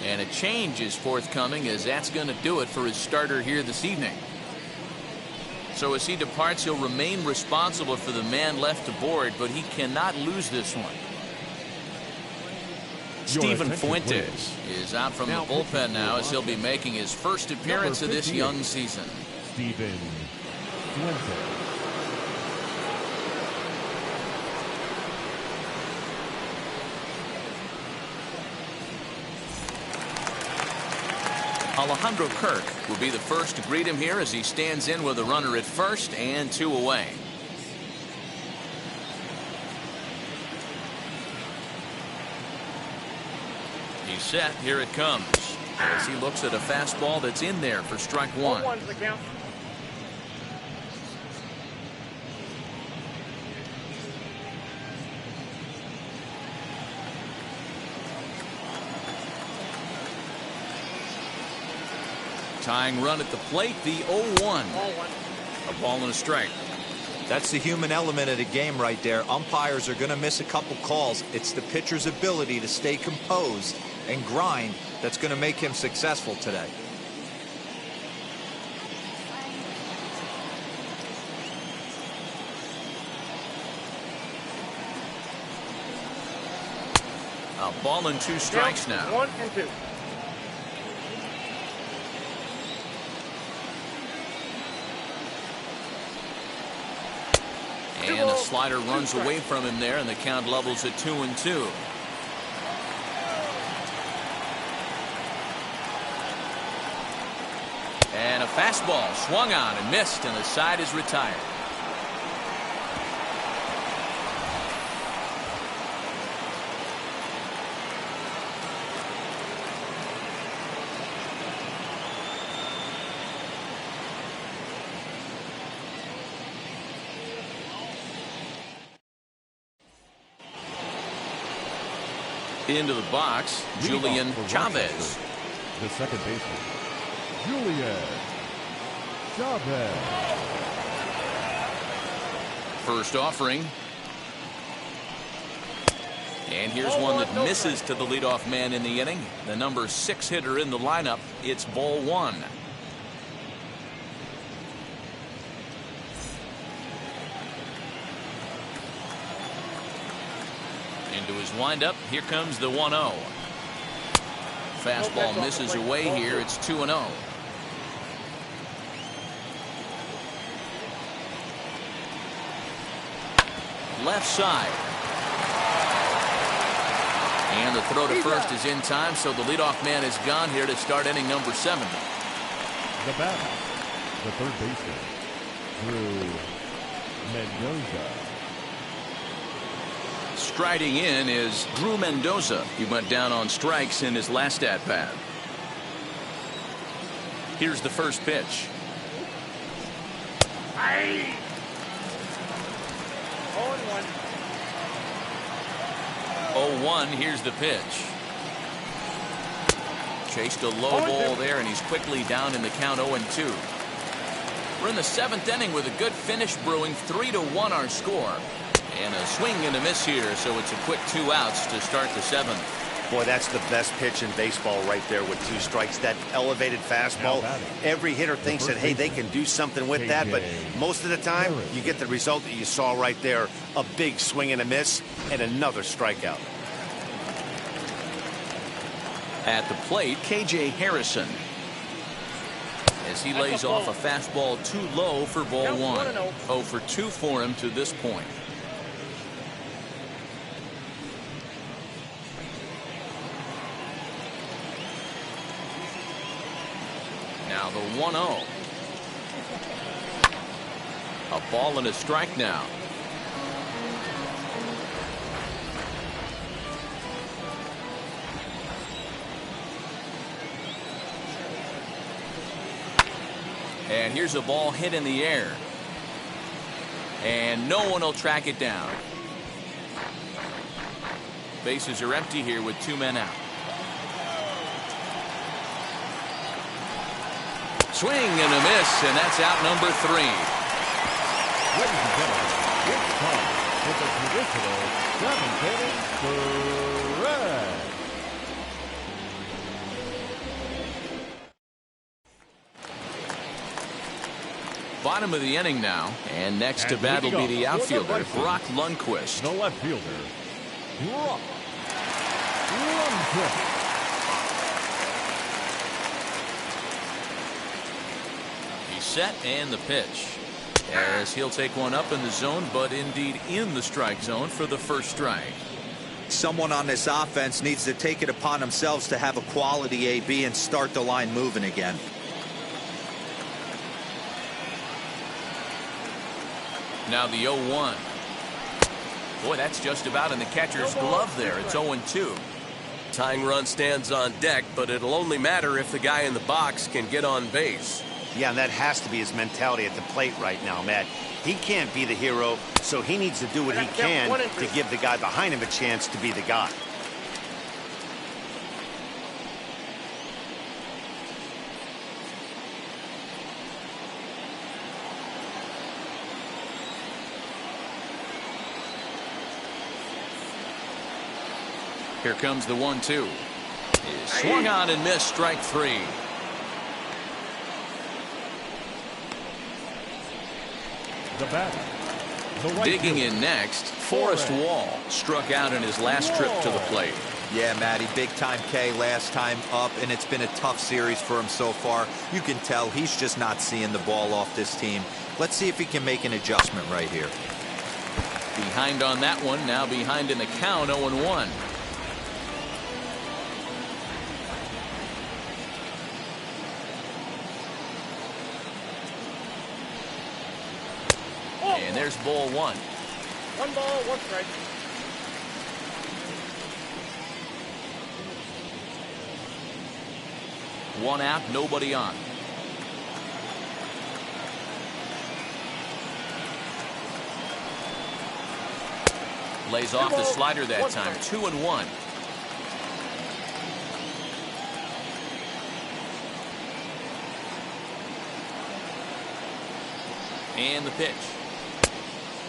And a change is forthcoming, as that's going to do it for his starter here this evening. So as he departs, he'll remain responsible for the man left to board, but he cannot lose this one. Steven Fuentes is out from the bullpen now as he'll be making his first appearance of this young season. Steven Fuentes. Alejandro Kirk will be the first to greet him here as he stands in with a runner at first and 2 away. He's set. Here it comes as he looks at a fastball that's in there for strike 1. 1-1 the count. Tying run at the plate, the 0-1. A ball and a strike. That's the human element of the game right there. Umpires are going to miss a couple calls. It's the pitcher's ability to stay composed and grind that's going to make him successful today. A ball and 2 strikes now. 1-2. And the slider runs away from him there, and the count levels at 2-2. And a fastball swung on and missed, and the side is retired. Into the box, Julian Chavez. The second baseman, Julian Chavez. First offering. And here's one that misses to the leadoff man in the inning. The number 6 hitter in the lineup. It's ball 1. Into his windup. Here comes the 1-0. Fastball misses away here. It's 2-0. Left side. And the throw to first is in time, so the leadoff man is gone here to start inning number 7. The batter, the third baseman, Drew Mendoza. Striding in is Drew Mendoza. He went down on strikes in his last at-bat. Here's the first pitch. 0-1. Here's the pitch. Chased a low ball there, and he's quickly down in the count 0-2. We're in the 7th inning with a good finish brewing. 3-1 our score. And a swing and a miss here, so it's a quick 2 outs to start the 7th. Boy, that's the best pitch in baseball right there with 2 strikes. That elevated fastball. Every hitter thinks that, hey, they can do something with that, but most of the time, you get the result that you saw right there. A big swing and a miss, and another strikeout. At the plate, KJ Harrison. As he lays off a fastball too low for ball 1. 0 for 2 for him to this point. Now the 1-0. A ball and a strike now. And here's a ball hit in the air. And no one will track it down. Bases are empty here with 2 men out. Swing and a miss, and that's out number 3. Ladies and gentlemen, it's time for the traditional 7th inning stretch. bottom of the inning now. And next to bat will be the outfielder, Brock Lundquist. The left fielder, Brock Lundquist. He's set, and the pitch. As he'll take one up in the zone, but indeed in the strike zone for the first strike. Someone on this offense needs to take it upon themselves to have a quality AB and start the line moving again. Now the 0-1. Boy, that's just about in the catcher's glove there. It's 0-2. Tying run stands on deck, but it'll only matter if the guy in the box can get on base. Yeah, and that has to be his mentality at the plate right now, Matt. He can't be the hero, so he needs to do what he can to give the guy behind him a chance to be the guy. Here comes the 1-2. Swung on and missed, strike 3. The batter, the right Digging fielder, in next, Forrest Wall struck out in his last trip to the plate. Yeah, Matty, big time K last time up, and it's been a tough series for him so far. You can tell he's just not seeing the ball off this team. Let's see if he can make an adjustment right here. Behind on that one, now behind in the count, 0-1. And there's ball 1. 1 ball, 1 strike. One out, nobody on. Lays off the slider that time. 2-1. And the pitch.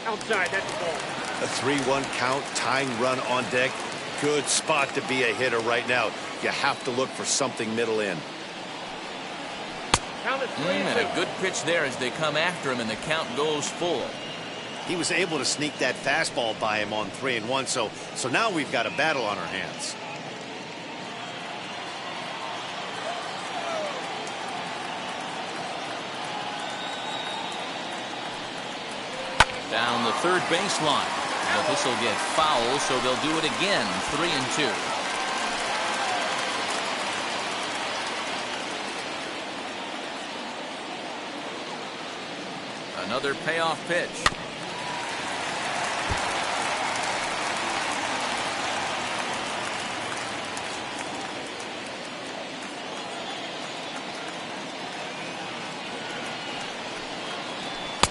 Outside, that's a ball. A 3-1 count, tying run on deck. Good spot to be a hitter right now. You have to look for something middle in. Count is 3-2. And a good pitch there as they come after him, and the count goes full. He was able to sneak that fastball by him on 3-1, so now we've got a battle on our hands. Down the third baseline. But this will get foul, so they'll do it again. 3-2. Another payoff pitch.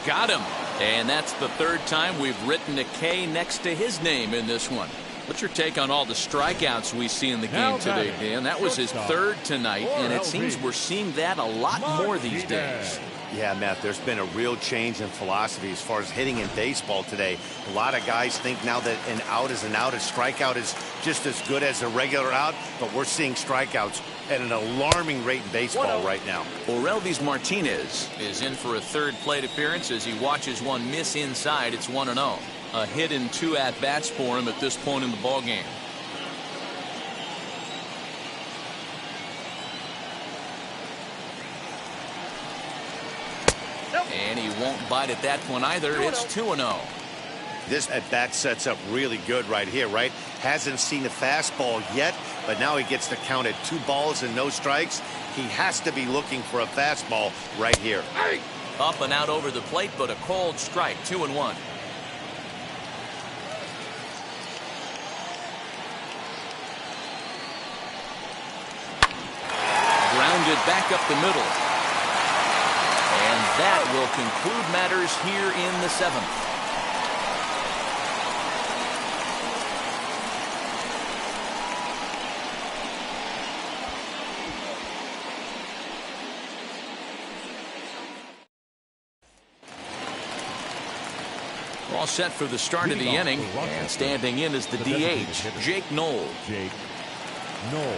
Got him. And that's the third time we've written a K next to his name in this one. What's your take on all the strikeouts we see in the game today, Dan? That was his third tonight, and it seems we're seeing that a lot more these days. Yeah, Matt, there's been a real change in philosophy as far as hitting in baseball today. A lot of guys think now that an out is an out, a strikeout is just as good as a regular out, but we're seeing strikeouts at an alarming rate in baseball right now. Orelvis Martinez is in for a third plate appearance as he watches one miss inside. It's 1-0. A hit in 2 at-bats for him at this point in the ballgame. And he won't bite at that one either. It's 2-0. This at-bat sets up really good right here, right? Hasn't seen a fastball yet, but now he gets to count at 2 balls and no strikes. He has to be looking for a fastball right here. Up and out over the plate, but a cold strike. 2-1. Grounded back up the middle. And that will conclude matters here in the 7th. All set for the start of the inning, and standing in is the DH, Jake Knoll. Jake Knoll.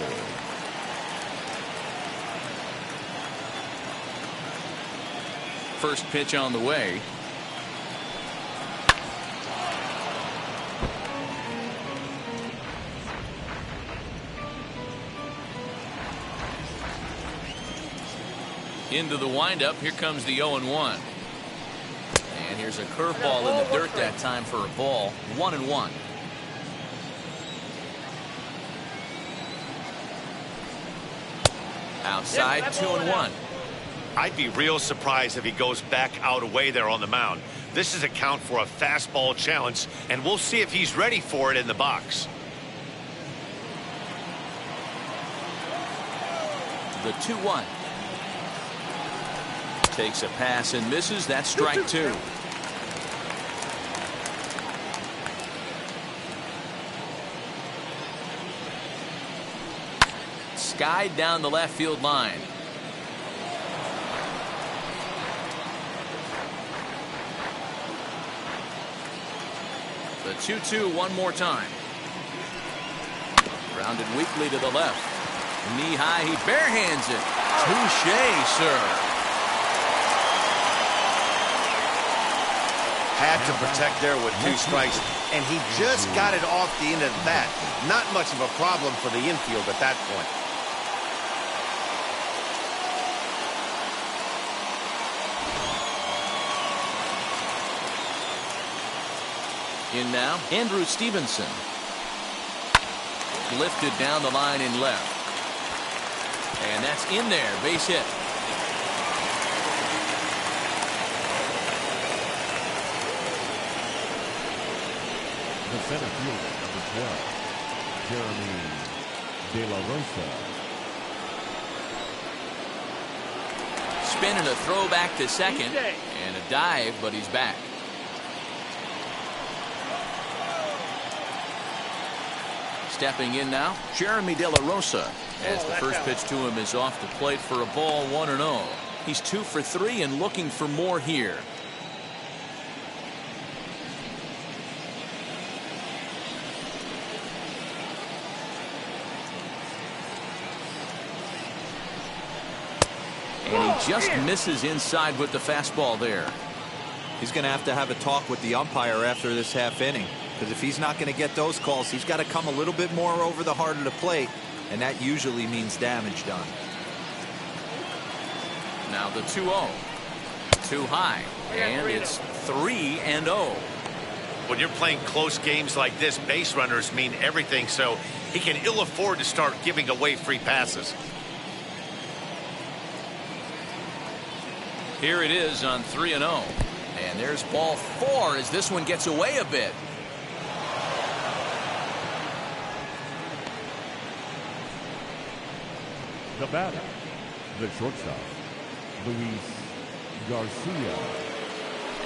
first pitch on the way. Into the windup. Here comes the 0-1. And here's a curveball in the dirt that time for a ball. 1-1. Outside, 2-1. I'd be real surprised if he goes back out away there on the mound. This is a count for a fastball challenge, and we'll see if he's ready for it in the box. The 2-1. Takes a pass and misses. That's strike two. Skied down the left field line. The 2-2 one more time. Grounded weakly to the left. Knee high, he barehands it. Touche, sir. Had to protect there with 2 strikes, and he just got it off the end of the bat. Not much of a problem for the infield at that point. In now, Andrew Stevenson. Lifted down the line in left. And that's in there, base hit. The center fielder, number 12, Jeremy De La Rosa. Spin and a throw back to second. And a dive, but he's back. Stepping in now, Jeremy De La Rosa, as the first pitch to him is off the plate for a ball, 1-0. He's 2 for 3 and looking for more here. And he just misses inside with the fastball there. He's going to have a talk with the umpire after this half inning. Because if he's not going to get those calls, he's got to come a little bit more over the heart of the plate, and that usually means damage done. Now the 2-0. Too high, and it's 3-0. When you're playing close games like this, base runners mean everything, so he can ill afford to start giving away free passes. Here it is on 3-0. And there's ball 4 as this one gets away a bit. The batter, the shortstop, Luis Garcia.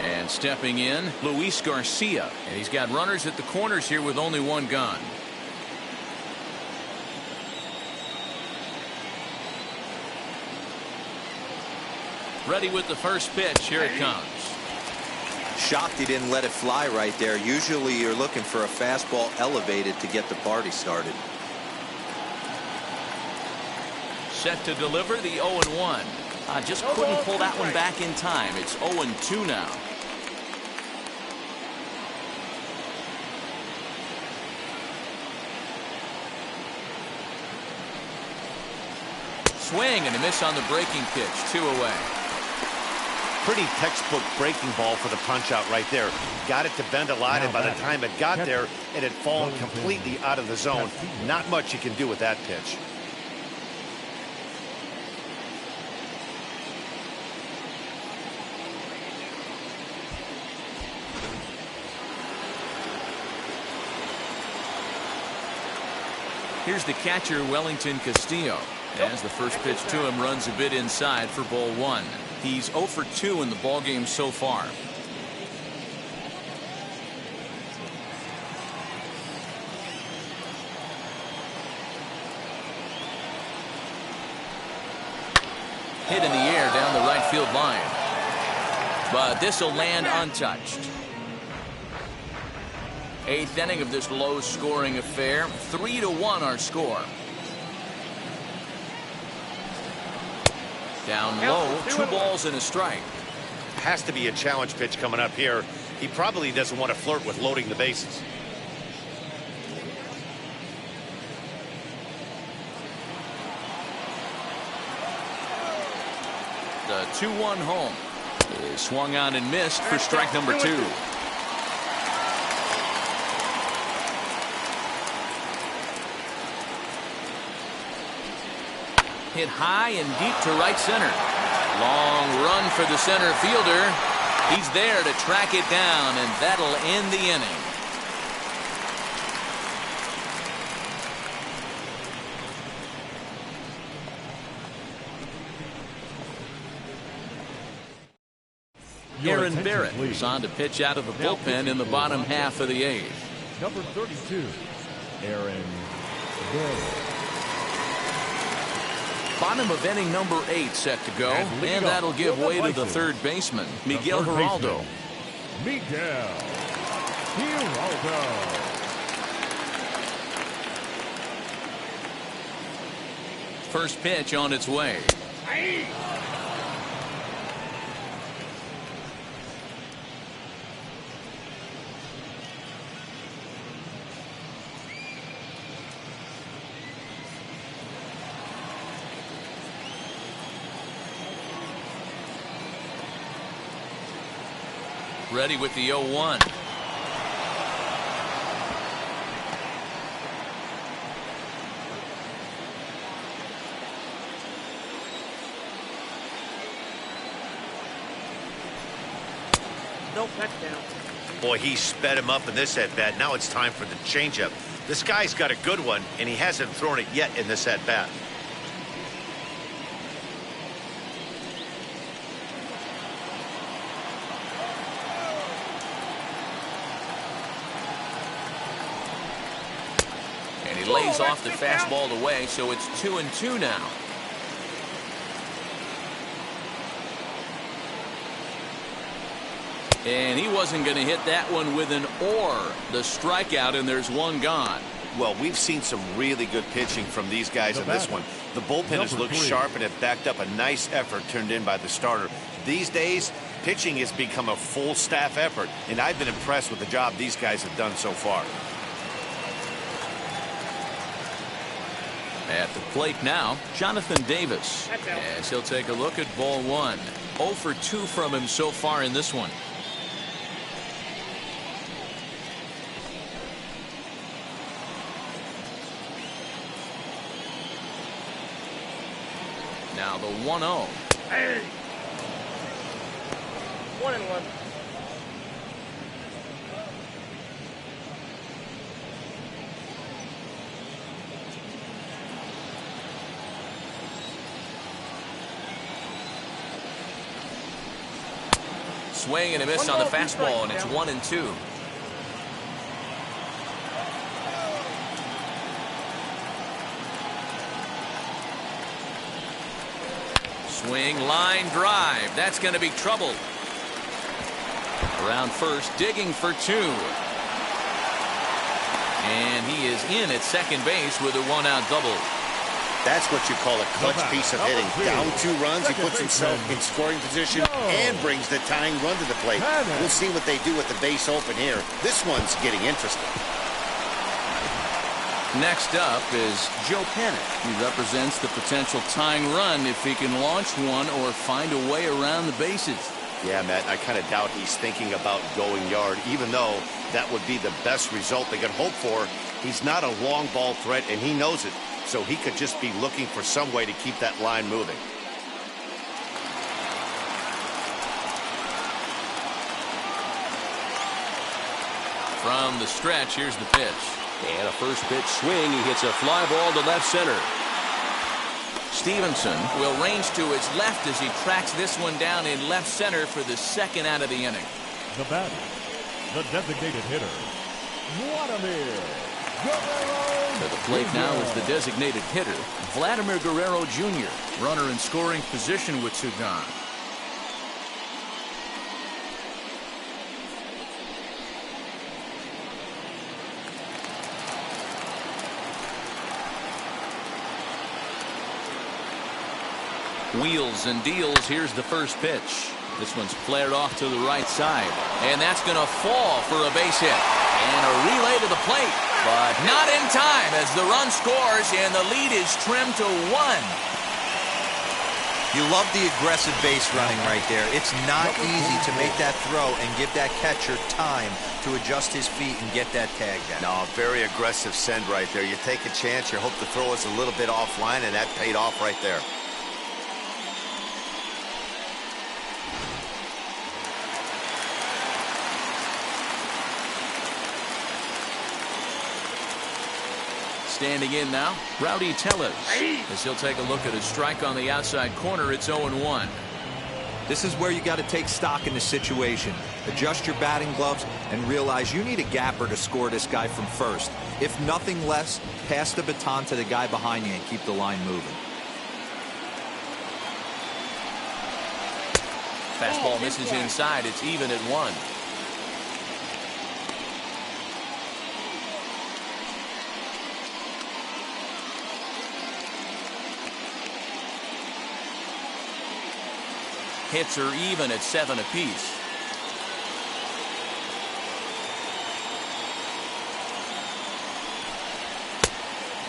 And stepping in, Luis Garcia. And he's got runners at the corners here with only one gun. Ready with the first pitch. Here it comes. Shocked he didn't let it fly right there. Usually you're looking for a fastball elevated to get the party started. Set to deliver the 0-1. Just couldn't pull that one back in time. It's 0-2 now. Swing and a miss on the breaking pitch. 2 away. Pretty textbook breaking ball for the punch out right there. Got it to bend a lot, and by the time it got there, it had fallen completely out of the zone. Not much you can do with that pitch. Here's the catcher, Wellington Castillo, as the first pitch to him runs a bit inside for ball 1. He's 0 for 2 in the ballgame so far. Hit in the air down the right field line. But this will land untouched. 8th inning of this low-scoring affair. 3-1 our score. Down low, 2 balls and a strike. has to be a challenge pitch coming up here. He probably doesn't want to flirt with loading the bases. The 2-1 home is swung on and missed for strike number 2. Hit high and deep to right center. Long run for the center fielder. He's there to track it down, and that'll end the inning. Aaron Barrett is on to pitch out of the bullpen in the bottom half of the 8th. Number 32, Aaron Barrett. Bottom of inning number 8 set to go, and that'll give way to the third baseman, Miguel Geraldo. Miguel Geraldo. First pitch on its way. Ready with the 0-1. No touchdown. Boy, he sped him up in this at-bat. Now it's time for the changeup. This guy's got a good one, and he hasn't thrown it yet in this at-bat. Lays off the fastball away, so it's 2-2 now. And he wasn't going to hit that one with an or. The strikeout, and there's one gone. Well, we've seen some really good pitching from these guys in this one. The bullpen has looked sharp and have backed up a nice effort turned in by the starter. These days, pitching has become a full staff effort, and I've been impressed with the job these guys have done so far. At the plate now, Jonathan Davis, as he'll take a look at ball 1. 0 for 2 from him so far in this one. Now the 1-0. Hey. 1-1. Swing and a miss on the fastball, and it's 1-2. Swing, line drive. That's going to be trouble. Around first, digging for 2. And he is in at second base with a 1-out double. That's what you call a clutch piece of hitting. Down 2 runs, he puts himself in scoring position and brings the tying run to the plate. We'll see what they do with the base open here. This one's getting interesting. Next up is Joe Panic. He represents the potential tying run if he can launch one or find a way around the bases. Yeah, Matt, I kind of doubt he's thinking about going yard, even though that would be the best result they could hope for. He's not a long ball threat, and he knows it. So he could just be looking for some way to keep that line moving. From the stretch, here's the pitch. And a first pitch swing. He hits a fly ball to left center. Stevenson will range to his left as he tracks this one down in left center for the second out of the inning. The batter, the designated hitter, Vladimir Guerrero. To the plate now is the designated hitter, Vladimir Guerrero Jr., runner in scoring position with 2 gone. Wheels and deals. Here's the first pitch. This one's flared off to the right side. And that's going to fall for a base hit. And a relay to the plate. But not in time as the run scores and the lead is trimmed to 1. You love the aggressive base running right there. It's not easy to make that throw and give that catcher time to adjust his feet and get that tag down. No, very aggressive send right there. You take a chance, you hope the throw is a little bit offline, and that paid off right there. Standing in now, Rowdy Tellez, as he'll take a look at a strike on the outside corner. It's 0-1. This is where you got to take stock in the situation. Adjust your batting gloves and realize you need a gapper to score this guy from first. If nothing less, pass the baton to the guy behind you and keep the line moving. Fastball misses inside. It's even at 1. Hits are even at 7 apiece.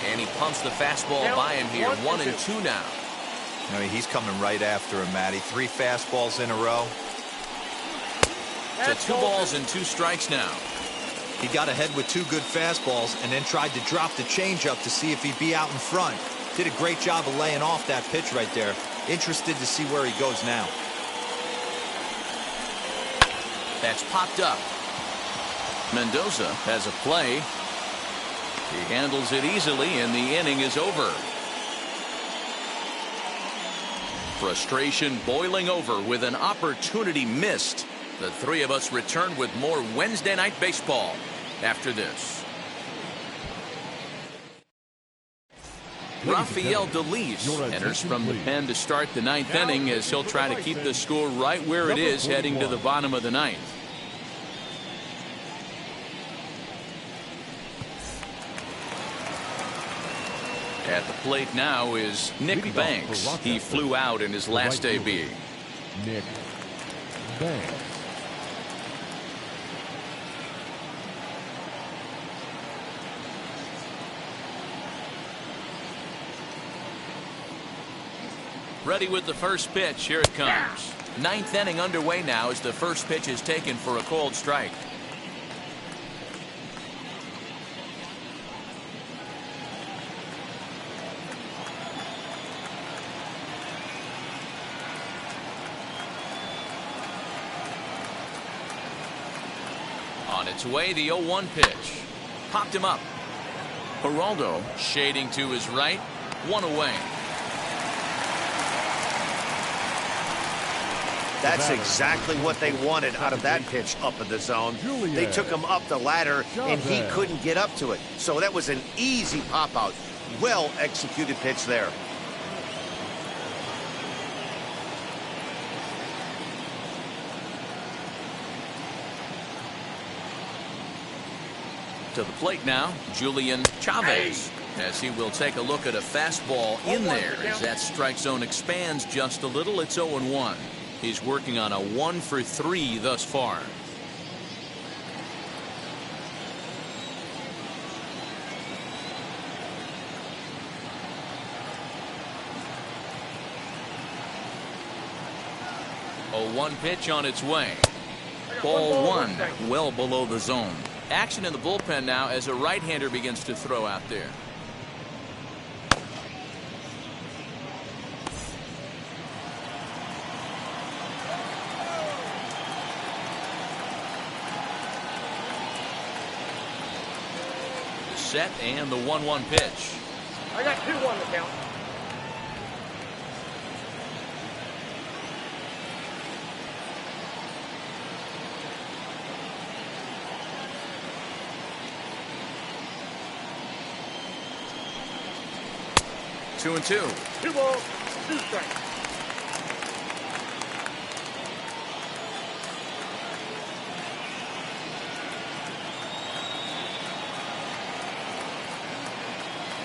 And he pumps the fastball by him here. 1-2 now. I mean, he's coming right after him, Matty. 3 fastballs in a row. To 2 balls and 2 strikes now. He got ahead with 2 good fastballs and then tried to drop the changeup to see if he'd be out in front. Did a great job of laying off that pitch right there. Interested to see where he goes now. That's popped up. Mendoza has a play. He handles it easily, and the inning is over. Frustration boiling over with an opportunity missed. The three of us return with more Wednesday Night Baseball after this. Rafael Delis enters from the pen to start the 9th inning as he'll try to keep the score right where it is heading to the bottom of the 9th. At the plate now is Nick Banks. He flew out in his last AB. Nick Banks. Ready with the first pitch. Here it comes. 9th inning underway now as the first pitch is taken for a called strike. On its way, the 0-1 pitch. Popped him up. Geraldo shading to his right. 1 away. That's exactly what they wanted out of that pitch up in the zone. They took him up the ladder, and he couldn't get up to it. So that was an easy pop-out. Well-executed pitch there. To the plate now, Julian Chavez, as he will take a look at a fastball in there as that strike zone expands just a little. It's 0-1. He's working on a 1-for-3 thus far. A 1 pitch on its way. Ball 1, well below the zone. Action in the bullpen now as a right-hander begins to throw out there. The set and the 1-1 pitch. I got 2 on the count. Two and 2. 2 balls, 2 strikes.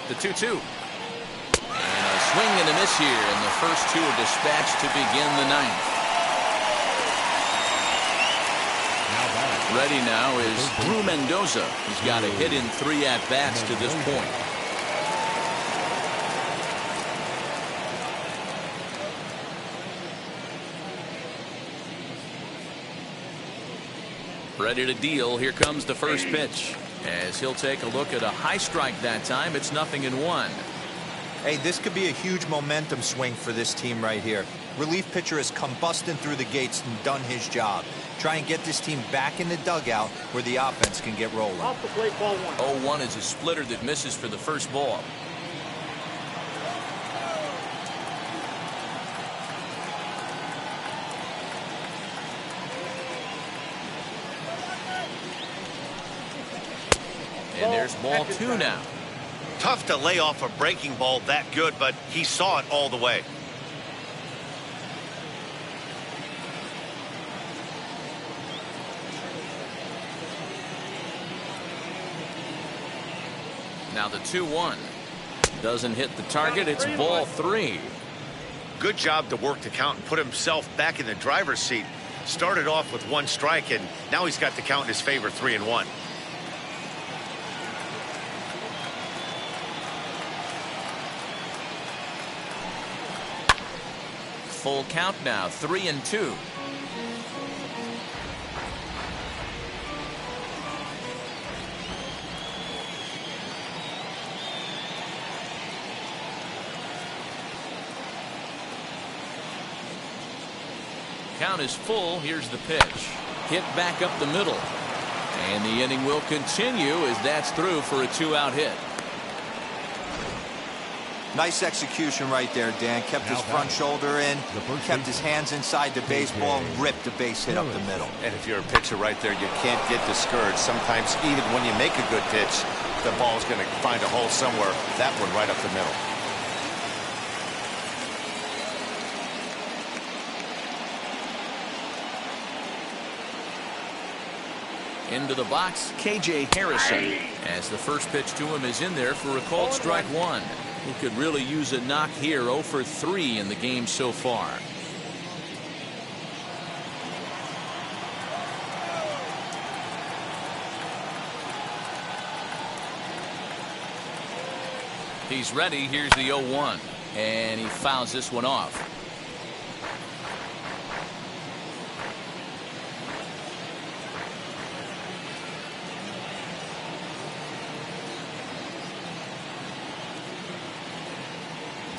The 2-2. And a swing and a miss here, and the first 2 are dispatched to begin the 9th. Ready now is Drew Mendoza. He's got a hit in 3 at-bats to this point. Ready to deal. Here comes the first pitch. As he'll take a look at a high strike that time. It's 0-1. Hey, this could be a huge momentum swing for this team right here. Relief pitcher has come busting through the gates and done his job. Try and get this team back in the dugout where the offense can get rolling. Off the plate, ball 1. 0-1 is a splitter that misses for the first ball. And there's ball 2 now. Tough to lay off a breaking ball that good, but he saw it all the way. Now the 2-1. Doesn't hit the target. It's ball 3. Good job to work the count and put himself back in the driver's seat. Started off with 1 strike, and now he's got the count in his favor, 3-1. Full count now, 3-2. Count is full. Here's the pitch. Hit back up the middle. And the inning will continue as that's through for a 2-out hit. Nice execution right there, Dan. Kept his front shoulder in, kept his hands inside the baseball, and ripped a base hit up the middle. And if you're a pitcher right there, you can't get discouraged. Sometimes even when you make a good pitch, the ball's going to find a hole somewhere. That one right up the middle. Into the box, KJ Harrison. As the first pitch to him is in there for a called strike 1. He could really use a knock here. 0 for 3 in the game so far. He's ready. Here's the 0-1. And he fouls this one off.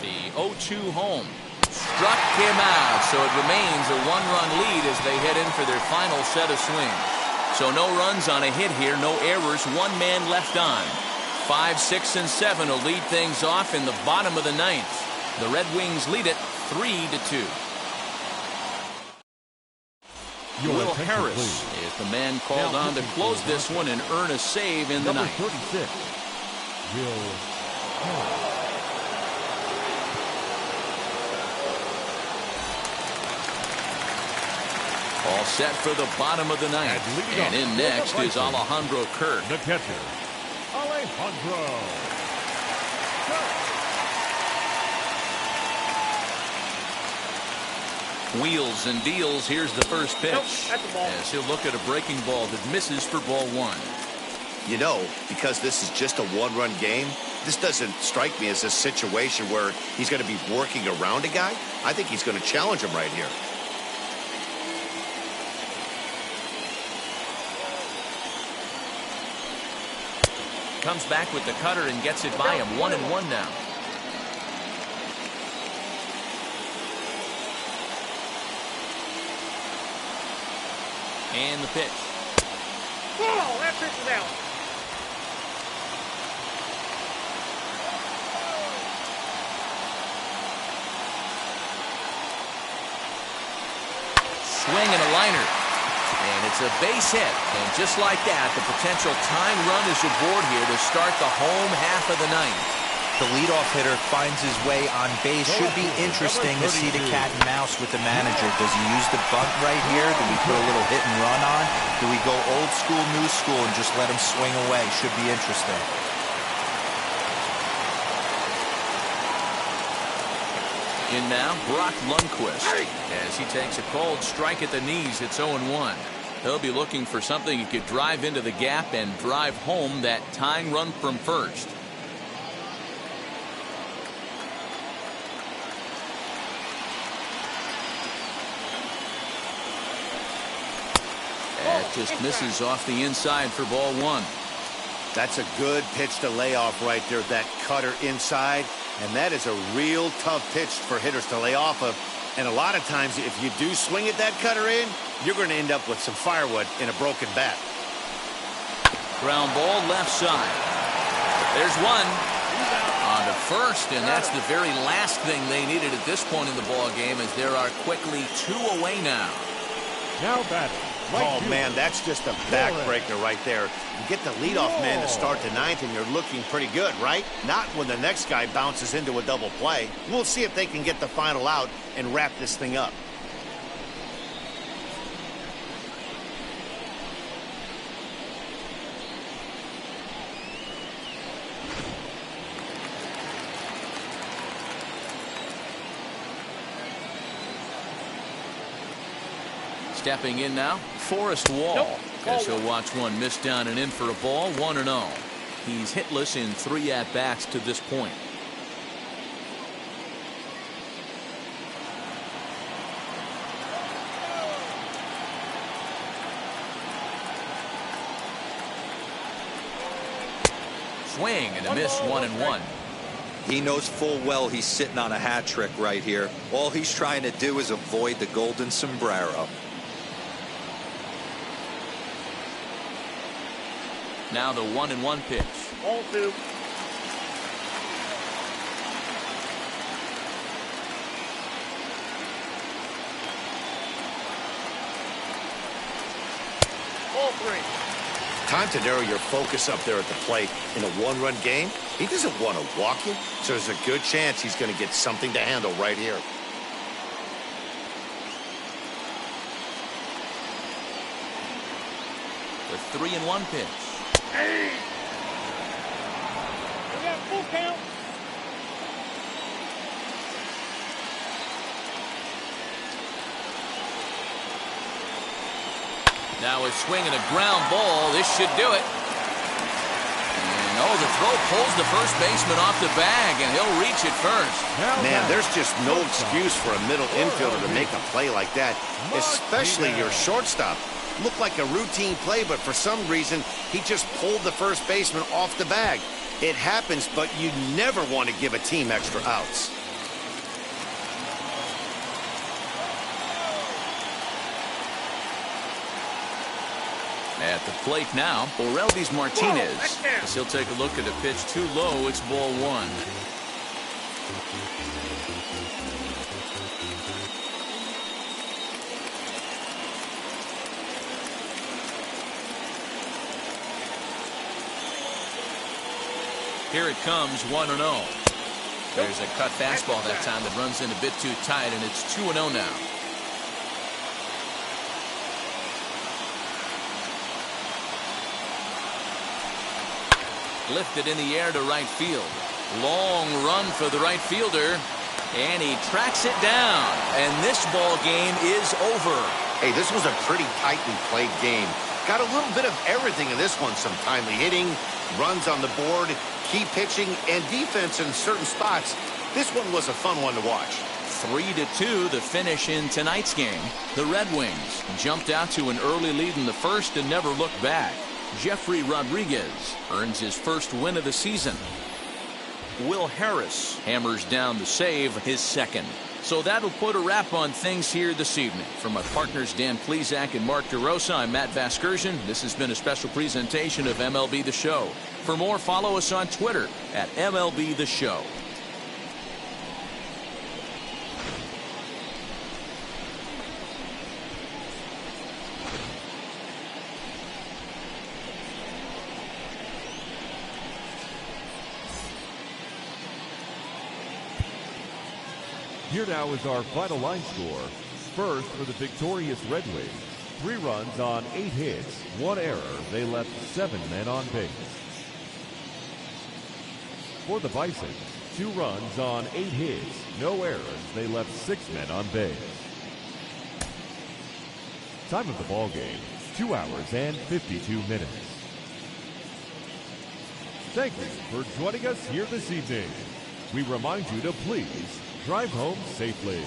The 0-2 home. Struck him out, so it remains a 1-run lead as they head in for their final set of swings. So no runs on a hit here, no errors, 1 man left on. 5, 6, and 7 will lead things off in the bottom of the 9th. The Red Wings lead it 3-2. Will Harris is the man called on to close this one and earn a save in the 9th. 36. Will Harris. All set for the bottom of the 9th. And in next is Alejandro Kirk. The catcher, Alejandro Kirk. Wheels and deals. Here's the first pitch. As he'll look at a breaking ball that misses for ball 1. You know, because this is just a 1-run game, this doesn't strike me as a situation where he's going to be working around a guy. I think he's going to challenge him right here. Comes back with the cutter and gets it by him. 1-1 now. And the pitch. Oh, that pitch is out. Swing and a liner. And it's a base hit. And just like that, the potential tying run is aboard here to start the home half of the 9th. The leadoff hitter finds his way on base. Should be interesting to see the cat and mouse with the manager. Does he use the bunt right here? Do we put a little hit and run on? Do we go old school, new school, and just let him swing away? Should be interesting. In now, Brock Lundquist. As he takes a cold strike at the knees, it's 0-1. He'll be looking for something he could drive into the gap and drive home that tying run from first. That just misses off the inside for ball one. That's a good pitch to lay off right there, that cutter inside. And that is a real tough pitch for hitters to lay off of. And a lot of times, if you do swing at that cutter in, you're going to end up with some firewood in a broken bat. Ground ball left side. There's one. On to first, and that's the very last thing they needed at this point in the ball game, as there are quickly 2 away now. Now batting. Oh, man, that's just a backbreaker right there. You get the leadoff man to start the ninth, and you're looking pretty good, right? Not when the next guy bounces into a double play. We'll see if they can get the final out and wrap this thing up. Stepping in now, Forrest Wall. Guess he'll watch one miss down and in for a ball, 1-0. He's hitless in 3 at-bats to this point. Swing and a miss, 1-1. He knows full well he's sitting on a hat trick right here. All he's trying to do is avoid the golden sombrero. Now the 1-1 pitch. Ball 2. Ball 3. Time to narrow your focus up there at the plate. In a one-run game, he doesn't want to walk you, so there's a good chance he's going to get something to handle right here. The 3-1 pitch. Hey! We got full count. Now a swing and a ground ball. This should do it. And oh, the throw pulls the first baseman off the bag, and he'll reach it first. Man, there's just no excuse for a middle infielder to make a play like that, especially your shortstop. Looked like a routine play, but for some reason, he just pulled the first baseman off the bag. It happens, but you never want to give a team extra outs. At the plate now, Orelvis Martinez. As he'll take a look at a pitch too low. It's ball 1. Here it comes, 1-0. There's a cut fastball that time that runs in a bit too tight, and it's 2-0 now. Lifted in the air to right field. Long run for the right fielder, and he tracks it down. And this ball game is over. Hey, this was a pretty tightly played game. Got a little bit of everything in this one. Some timely hitting, runs on the board, key pitching, and defense in certain spots. This one was a fun one to watch. 3-2 the finish in tonight's game. The Red Wings jumped out to an early lead in the first and never looked back. Jeffrey Rodriguez earns his first win of the season. Will Harris hammers down the save, his second. So that'll put a wrap on things here this evening. From my partners Dan Plesac and Mark DeRosa, I'm Matt Vasgersian. This has been a special presentation of MLB The Show. For more, follow us on Twitter at MLB The Show. Here now is our final line score. First, for the victorious Red Wings, 3 runs on 8 hits, 1 error. They left 7 men on base. For the Bisons, 2 runs on 8 hits, no errors. They left 6 men on base. Time of the ball game, 2 hours and 52 minutes. Thank you for joining us here this evening. We remind you to please drive home safely.